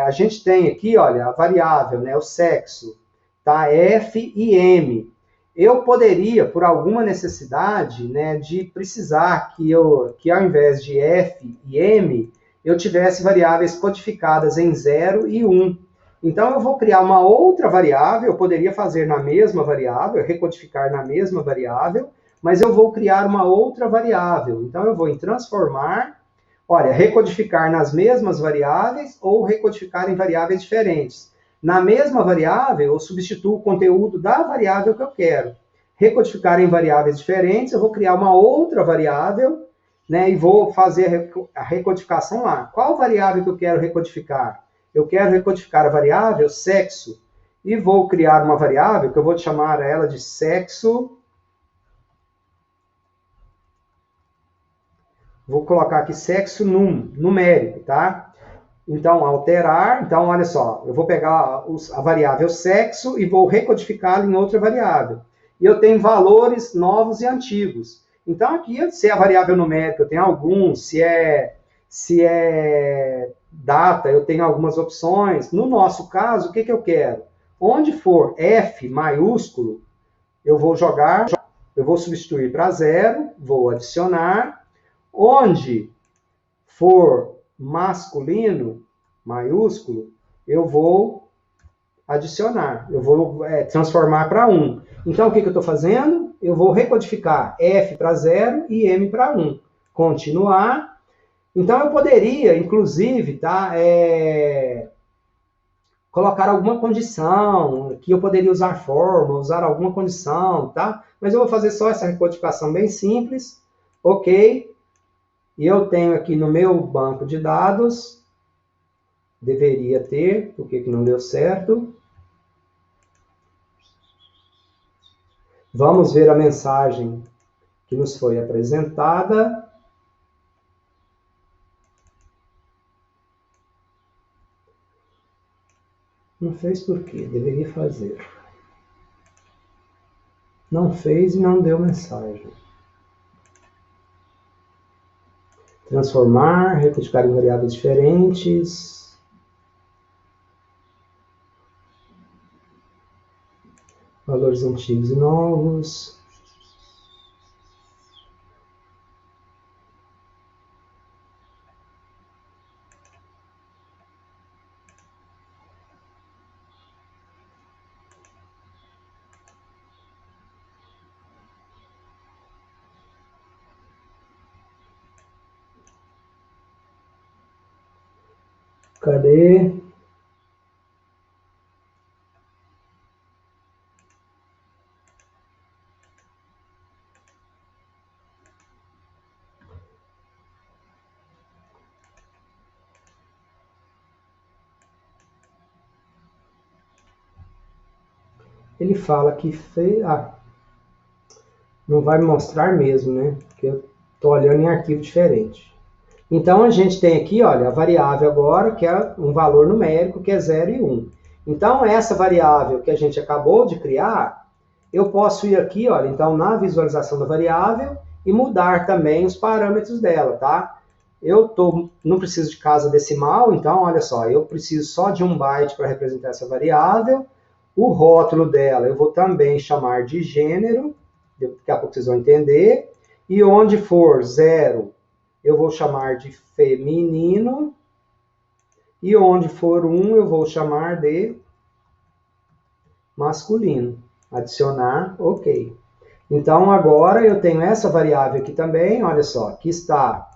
A gente tem aqui, olha, a variável, né? O sexo, tá? F e M. Eu poderia, por alguma necessidade, né, de precisar que ao invés de F e M, eu tivesse variáveis codificadas em 0 e 1. Então, eu vou criar uma outra variável, eu poderia fazer na mesma variável, recodificar na mesma variável, mas eu vou criar uma outra variável. Então, eu vou em transformar, Olha, recodificar nas mesmas variáveis ou recodificar em variáveis diferentes. Na mesma variável, eu substituo o conteúdo da variável que eu quero. Recodificar em variáveis diferentes, eu vou criar uma outra variável, né, e vou fazer a recodificação lá. Qual variável que eu quero recodificar? Eu quero recodificar a variável sexo. E vou criar uma variável que eu vou chamar ela de sexo. Vou colocar aqui sexo numérico, tá? Então, alterar. Então, olha só, eu vou pegar a variável sexo e vou recodificá-la em outra variável. E eu tenho valores novos e antigos. Então, aqui, se é a variável numérica, eu tenho alguns. Se é data, eu tenho algumas opções. No nosso caso, o que eu quero? Onde for F maiúsculo, eu vou substituir para 0, vou adicionar. Onde for masculino, maiúsculo, eu vou adicionar, eu vou transformar para 1. Então, o que eu estou fazendo? Eu vou recodificar F para 0 e M para 1. Continuar. Então, eu poderia, inclusive, tá, colocar alguma condição, que eu poderia usar forma, usar alguma condição, tá? Mas eu vou fazer só essa recodificação bem simples. Ok. E eu tenho aqui no meu banco de dados, deveria ter, por que não deu certo? Vamos ver a mensagem que nos foi apresentada. Não fez por quê? Deveria fazer. Não fez e não deu mensagem. Transformar, recodificar em variáveis diferentes. Valores antigos e novos. Cadê? Ele fala que fez... não vai me mostrar mesmo, né? Porque eu estou olhando em arquivo diferente. Então, a gente tem aqui, olha, a variável agora, que é um valor numérico, que é 0 e 1. Então, essa variável que a gente acabou de criar, eu posso ir aqui, olha, então, na visualização da variável e mudar também os parâmetros dela, tá? Não preciso de casa decimal, então, olha só, eu preciso só de 1 byte para representar essa variável. O rótulo dela eu vou também chamar de gênero, daqui a pouco vocês vão entender. E onde for 0, eu vou chamar de feminino. E onde for 1, eu vou chamar de masculino. Adicionar, ok. Então, agora eu tenho essa variável aqui também, olha só, que está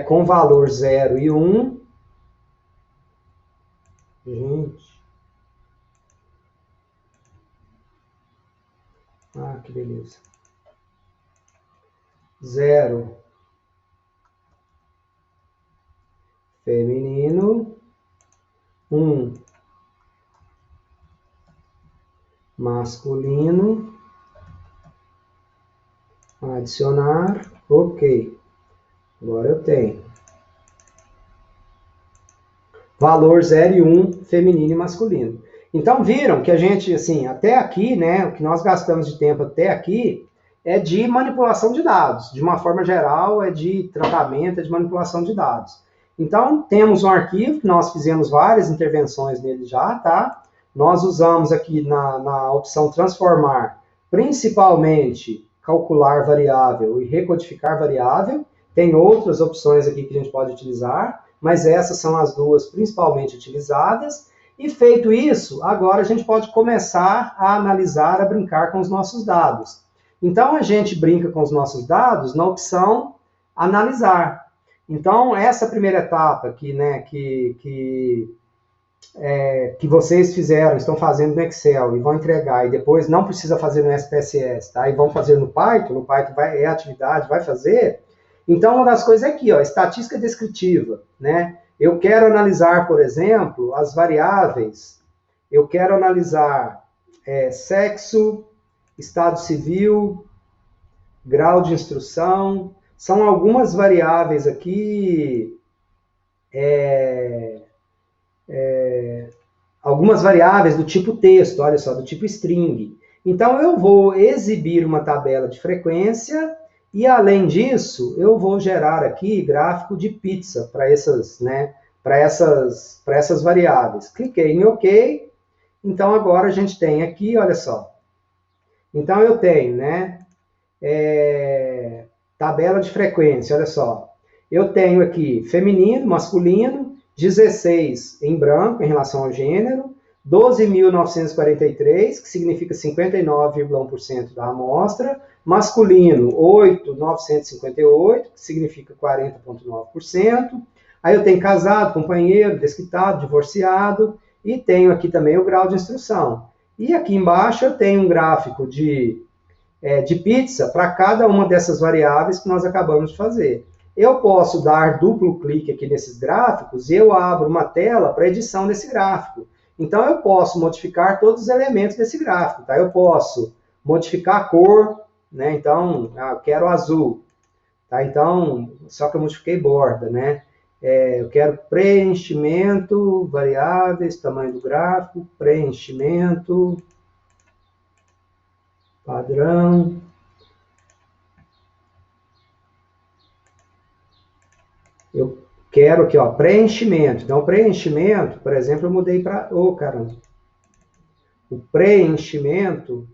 com valor 0 e 1. Gente. Que beleza. 0 feminino, 1 masculino, adicionar, ok. Agora eu tenho valor 0 e 1 feminino e masculino. Então viram que a gente, assim, até aqui, né, o que nós gastamos de tempo até aqui é de manipulação de dados. De uma forma geral, é de tratamento, é de manipulação de dados. Então, temos um arquivo que nós fizemos várias intervenções nele já, tá? Nós usamos aqui na opção transformar, principalmente calcular variável e recodificar variável. Tem outras opções aqui que a gente pode utilizar, mas essas são as duas principalmente utilizadas. E feito isso, agora a gente pode começar a analisar, a brincar com os nossos dados. Então, a gente brinca com os nossos dados na opção analisar. Então, essa primeira etapa né, que vocês fizeram, estão fazendo no Excel e vão entregar, e depois não precisa fazer no SPSS, tá? E vão fazer no Python é a atividade, vai fazer. Então, uma das coisas é aqui, ó, estatística descritiva, né? Eu quero analisar, por exemplo, as variáveis, eu quero analisar sexo, estado civil, grau de instrução, são algumas variáveis aqui, algumas variáveis do tipo texto, olha só, do tipo string. Então, eu vou exibir uma tabela de frequência e, além disso, eu vou gerar aqui gráfico de pizza para essas, né, para essas variáveis. Cliquei em OK. Então, agora a gente tem aqui, olha só. Então, eu tenho, né, tabela de frequência, olha só. Eu tenho aqui feminino, masculino, 16 em branco em relação ao gênero, 12.943, que significa 59,1% da amostra, masculino 8.958, que significa 40,9%. Aí eu tenho casado, companheiro, desquitado, divorciado, e tenho aqui também o grau de instrução. E aqui embaixo eu tenho um gráfico de pizza para cada uma dessas variáveis que nós acabamos de fazer. Eu posso dar duplo clique aqui nesses gráficos e eu abro uma tela para edição desse gráfico. Então, eu posso modificar todos os elementos desse gráfico. Tá? Eu posso modificar a cor, né? Então, eu quero azul. Tá? Então, só que eu modifiquei borda, né? Eu quero preenchimento, variáveis, tamanho do gráfico, preenchimento, padrão. Eu quero aqui, ó, preenchimento. Então, preenchimento, por exemplo, eu mudei para... caramba. O preenchimento,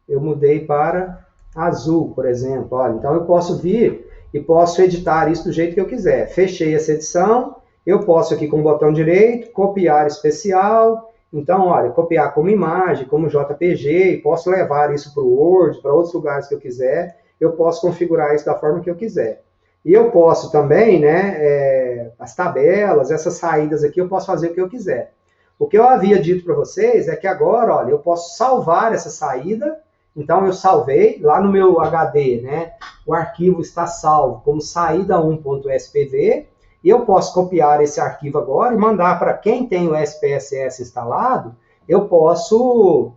eu mudei para azul, por exemplo. Olha, então, eu posso vir e posso editar isso do jeito que eu quiser. Fechei essa edição. Eu posso aqui com o botão direito, copiar especial. Então, olha, copiar como imagem, como JPG, e posso levar isso para o Word, para outros lugares que eu quiser. Eu posso configurar isso da forma que eu quiser. E eu posso também, né, as tabelas, essas saídas aqui, eu posso fazer o que eu quiser. O que eu havia dito para vocês é que agora, olha, eu posso salvar essa saída. Então, eu salvei lá no meu HD, né, o arquivo está salvo como saída1.spv, e eu posso copiar esse arquivo agora e mandar para quem tem o SPSS instalado, eu posso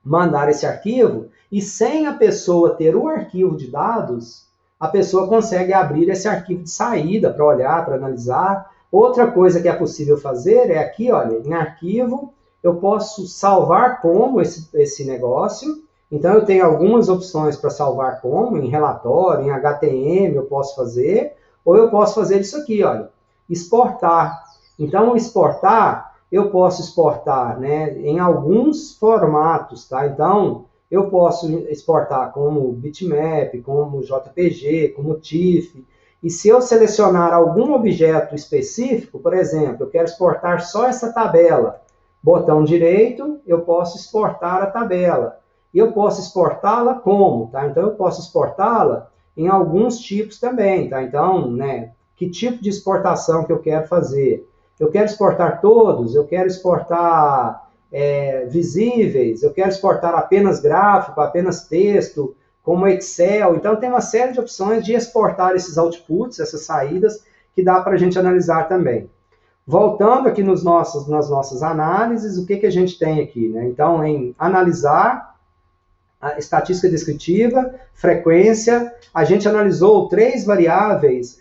mandar esse arquivo, e sem a pessoa ter o arquivo de dados, a pessoa consegue abrir esse arquivo de saída para olhar, para analisar. Outra coisa que é possível fazer é aqui, olha, em arquivo, eu posso salvar como esse negócio. Então, eu tenho algumas opções para salvar como, em relatório, em HTML eu posso fazer, ou eu posso fazer isso aqui, olha, exportar. Então, exportar, eu posso exportar, né, em alguns formatos, tá? Então, eu posso exportar como bitmap, como JPG, como TIFF. E se eu selecionar algum objeto específico, por exemplo, eu quero exportar só essa tabela, botão direito, eu posso exportar a tabela. E eu posso exportá-la como? Tá? Então, eu posso exportá-la em alguns tipos também. Tá? Então, né, que tipo de exportação que eu quero fazer? Eu quero exportar todos? Eu quero exportar visíveis? Eu quero exportar apenas gráfico, apenas texto, como Excel? Então, tem uma série de opções de exportar esses outputs, essas saídas, que dá para a gente analisar também. Voltando aqui nas nossas análises, o que a gente tem aqui? Né? Então, em analisar, a estatística descritiva, frequência, a gente analisou 3 variáveis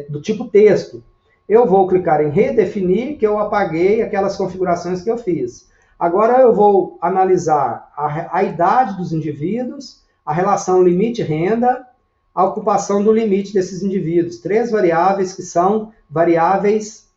do tipo texto. Eu vou clicar em redefinir, que eu apaguei aquelas configurações que eu fiz. Agora eu vou analisar a idade dos indivíduos, a relação limite-renda, a ocupação do limite desses indivíduos. 3 variáveis que são variáveis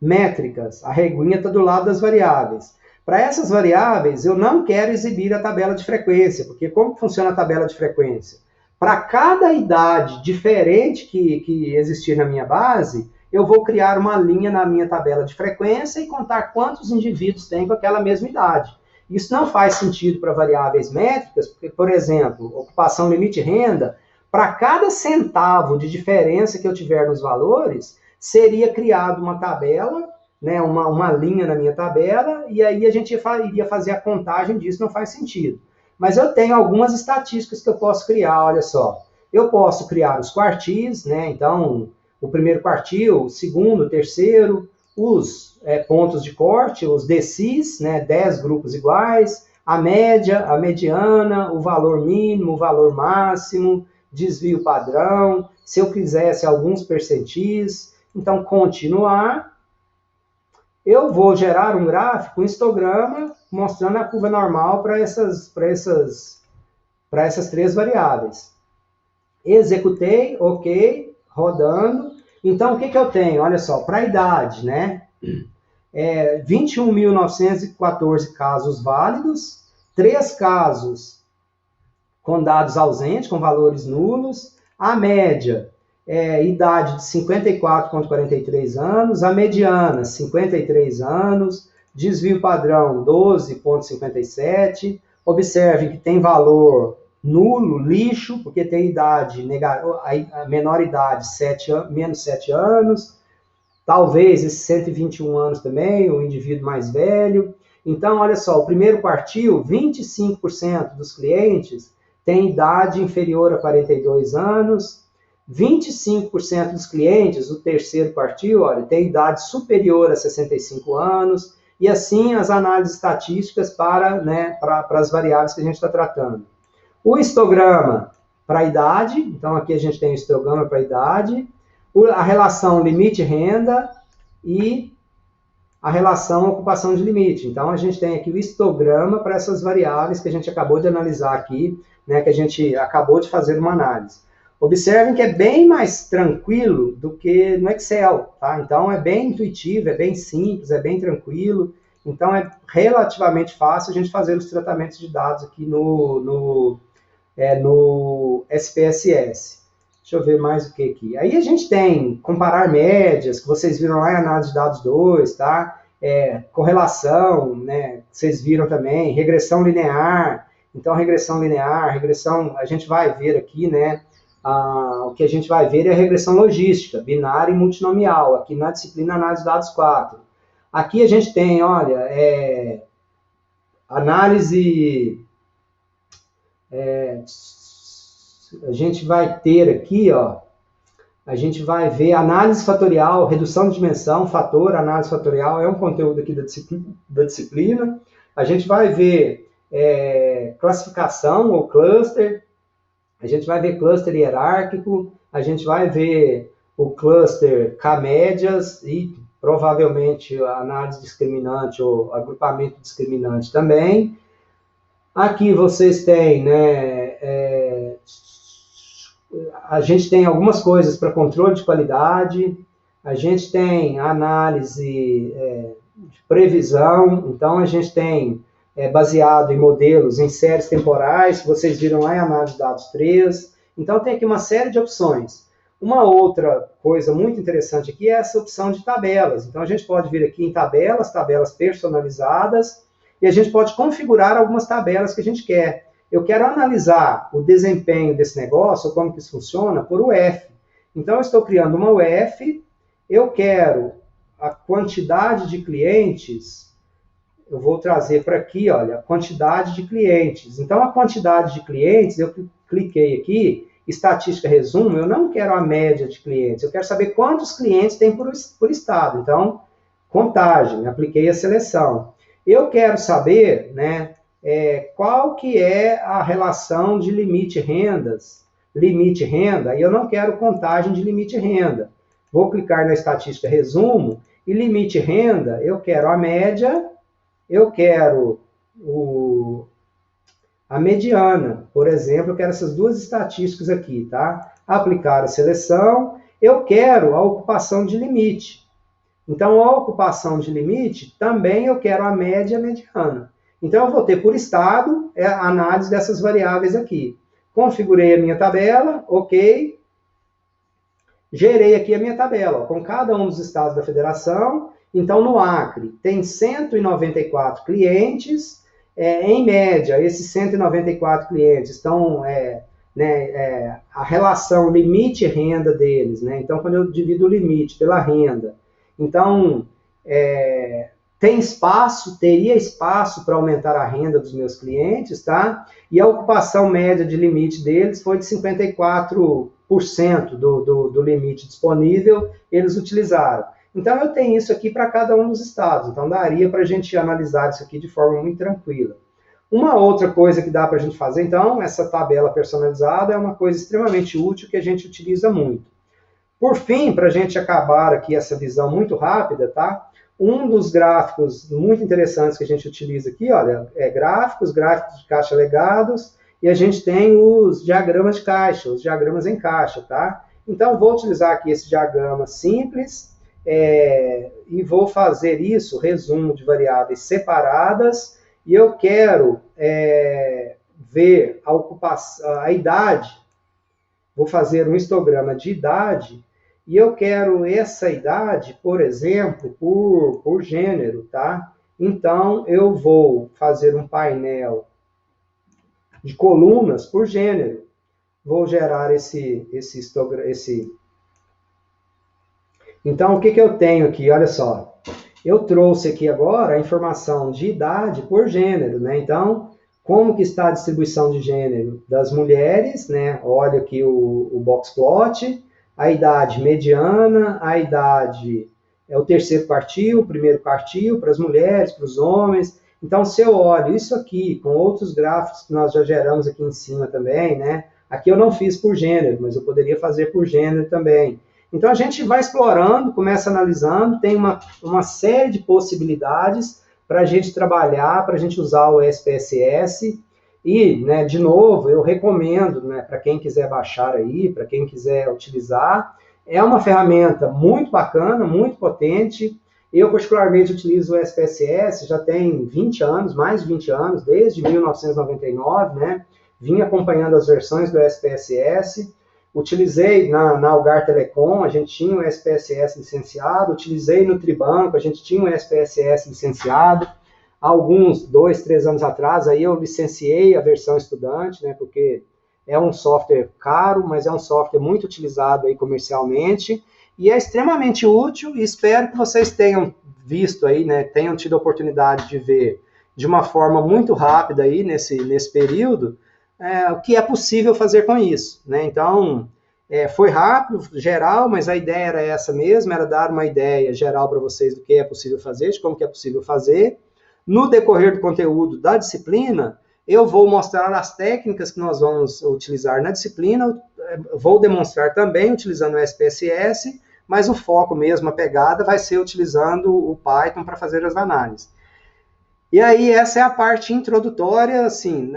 métricas. A reguinha está do lado das variáveis. Para essas variáveis, eu não quero exibir a tabela de frequência, porque como funciona a tabela de frequência? Para cada idade diferente que existir na minha base, eu vou criar uma linha na minha tabela de frequência e contar quantos indivíduos tem com aquela mesma idade. Isso não faz sentido para variáveis métricas, porque, por exemplo, ocupação limite renda, para cada centavo de diferença que eu tiver nos valores, seria criada uma tabela, né, uma linha na minha tabela, e aí a gente iria fazer a contagem disso, não faz sentido. Mas eu tenho algumas estatísticas que eu posso criar, olha só. Eu posso criar os quartis, né, então, o primeiro quartil, o segundo, o terceiro, os pontos de corte, os decis, né, 10 grupos iguais, a média, a mediana, o valor mínimo, o valor máximo, desvio padrão, se eu quisesse alguns percentis, então continuar, eu vou gerar um gráfico, um histograma, mostrando a curva normal para essas três variáveis. Executei, ok, rodando. Então, o que eu tenho? Olha só, para a idade, né? 21.914 casos válidos, 3 casos com dados ausentes, com valores nulos, a média, idade de 54,43 anos, a mediana, 53 anos, desvio padrão, 12,57. Observem que tem valor nulo, lixo, porque tem idade, a menor idade, menos 7 anos, talvez esses 121 anos também, o indivíduo mais velho. Então, olha só, o primeiro quartil, 25% dos clientes tem idade inferior a 42 anos, 25% dos clientes, o terceiro quartil, olha, tem idade superior a 65 anos, e assim as análises estatísticas para as variáveis que a gente está tratando. O histograma para a idade, então aqui a gente tem o histograma para a idade, a relação limite-renda e a relação ocupação de limite. Então, a gente tem aqui o histograma para essas variáveis que a gente acabou de analisar aqui, né, que a gente acabou de fazer uma análise. Observem que é bem mais tranquilo do que no Excel, tá? Então, é bem intuitivo, é bem simples, é bem tranquilo. Então, é relativamente fácil a gente fazer os tratamentos de dados aqui no SPSS. Deixa eu ver mais o que aqui. Aí a gente tem comparar médias, que vocês viram lá em análise de dados 2, tá? Correlação, né? Vocês viram também, regressão linear. Então, regressão linear, a gente vai ver aqui, né? O que a gente vai ver é a regressão logística, binária e multinomial, aqui na disciplina análise de dados 4. Aqui a gente tem, olha, análise... a gente vai ter aqui, ó, a gente vai ver análise fatorial, redução de dimensão, fator, análise fatorial, é um conteúdo aqui da disciplina. A gente vai ver classificação ou cluster, a gente vai ver cluster hierárquico, a gente vai ver o cluster K-médias e provavelmente a análise discriminante ou agrupamento discriminante também. Aqui vocês têm, né, a gente tem algumas coisas para controle de qualidade, a gente tem análise de previsão, então a gente tem baseado em modelos em séries temporais, que vocês viram lá em análise de dados 3, então tem aqui uma série de opções. Uma outra coisa muito interessante aqui é essa opção de tabelas, então a gente pode vir aqui em tabelas personalizadas, e a gente pode configurar algumas tabelas que a gente quer. Eu quero analisar o desempenho desse negócio, como que isso funciona, por UF. Então, eu estou criando uma UF, eu quero a quantidade de clientes, eu vou trazer para aqui, olha, a quantidade de clientes. Então, a quantidade de clientes, eu cliquei aqui, estatística resumo, eu não quero a média de clientes, eu quero saber quantos clientes tem por estado. Então, contagem, apliquei a seleção. Eu quero saber, né, qual que é a relação de limite-renda, e eu não quero contagem de limite-renda. Vou clicar na estatística resumo, e limite-renda, eu quero a média, eu quero a mediana, por exemplo, eu quero essas duas estatísticas aqui, tá? Aplicar a seleção, eu quero a ocupação de limite. Então, a ocupação de limite, também eu quero a média e a mediana. Então, eu vou ter por estado a análise dessas variáveis aqui. Configurei a minha tabela, ok. Gerei aqui a minha tabela, ó, com cada um dos estados da federação. Então, no Acre, tem 194 clientes. Em média, esses 194 clientes estão né, a relação limite-renda deles, né? Então, quando eu divido o limite pela renda, então, teria espaço para aumentar a renda dos meus clientes, tá? E a ocupação média de limite deles foi de 54% do limite disponível, eles utilizaram. Então, eu tenho isso aqui para cada um dos estados, então daria para a gente analisar isso aqui de forma muito tranquila. Uma outra coisa que dá para a gente fazer, então, essa tabela personalizada é uma coisa extremamente útil que a gente utiliza muito. Por fim, para a gente acabar aqui essa visão muito rápida, tá? Um dos gráficos muito interessantes que a gente utiliza aqui, olha, gráficos de caixa legados, e a gente tem os diagramas de caixa, os diagramas em caixa, tá? Então, vou utilizar aqui esse diagrama simples, e vou fazer isso, resumo de variáveis separadas, e eu quero ver a ocupação, a idade, vou fazer um histograma de idade, e eu quero essa idade, por exemplo, por gênero, tá? Então, eu vou fazer um painel de colunas por gênero. Vou gerar esse histograma, Então, o que eu tenho aqui? Olha só. Eu trouxe aqui agora a informação de idade por gênero, né? Então, como que está a distribuição de gênero das mulheres, né? Olha aqui o box plot, a idade mediana, a idade o terceiro quartil, o primeiro quartil para as mulheres, para os homens. Então, se eu olho isso aqui com outros gráficos que nós já geramos aqui em cima também, né? Aqui eu não fiz por gênero, mas eu poderia fazer por gênero também. Então, a gente vai explorando, começa analisando, tem uma série de possibilidades para a gente trabalhar, para a gente usar o SPSS. E, né, de novo, eu recomendo, né, para quem quiser baixar aí, para quem quiser utilizar, é uma ferramenta muito bacana, muito potente. Eu, particularmente, utilizo o SPSS, já tem 20 anos, mais de 20 anos, desde 1999, né? Vim acompanhando as versões do SPSS. Utilizei na Algar Telecom, a gente tinha um SPSS licenciado. Utilizei no Tribanco, a gente tinha um SPSS licenciado. Há alguns 2, 3 anos atrás, aí eu licenciei a versão estudante, né, porque é um software caro, mas é um software muito utilizado aí comercialmente, e é extremamente útil, e espero que vocês tenham visto aí, né, tenham tido a oportunidade de ver de uma forma muito rápida aí nesse período, o que é possível fazer com isso, né? Então, foi rápido, geral, mas a ideia era essa mesmo, era dar uma ideia geral para vocês do que é possível fazer, de como que é possível fazer. No decorrer do conteúdo da disciplina, eu vou mostrar as técnicas que nós vamos utilizar na disciplina, vou demonstrar também utilizando o SPSS, mas o foco mesmo, a pegada, vai ser utilizando o Python para fazer as análises. E aí, essa é a parte introdutória, assim,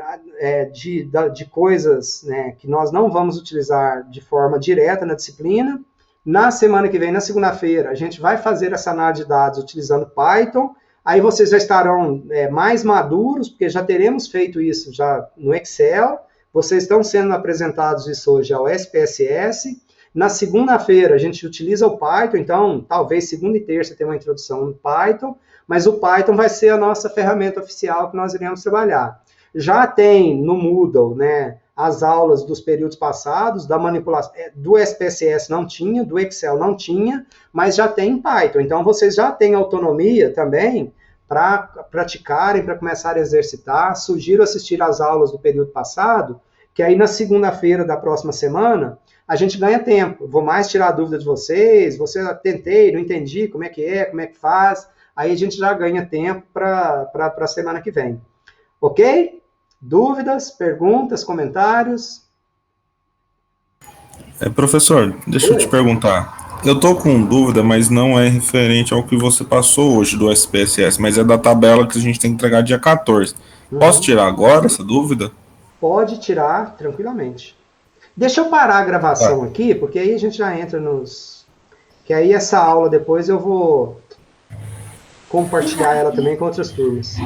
de coisas, né, que nós não vamos utilizar de forma direta na disciplina. Na semana que vem, na segunda-feira, a gente vai fazer essa análise de dados utilizando Python. Aí vocês já estarão mais maduros, porque já teremos feito isso já no Excel. Vocês estão sendo apresentados isso hoje ao SPSS. Na segunda-feira, a gente utiliza o Python, então talvez segunda e terça tenha uma introdução no Python, mas o Python vai ser a nossa ferramenta oficial que nós iremos trabalhar. Já tem no Moodle, né, as aulas dos períodos passados, da manipulação, do SPSS não tinha, do Excel não tinha, mas já tem em Python. Então, vocês já têm autonomia também para praticarem, para começarem a exercitar. Sugiro assistir às aulas do período passado, que aí na segunda-feira da próxima semana, a gente ganha tempo. Vou mais tirar a dúvida de vocês, tentei, não entendi como é que faz, aí a gente já ganha tempo para a semana que vem. Ok? Dúvidas, perguntas, comentários? Professor, deixa eu te perguntar. Eu estou com dúvida, mas não é referente ao que você passou hoje do SPSS, mas é da tabela que a gente tem que entregar dia 14. Posso tirar agora essa dúvida? Pode tirar tranquilamente. Deixa eu parar a gravação aqui, porque aí a gente já entra nos... Que aí essa aula depois eu vou compartilhar ela também com outras turmas.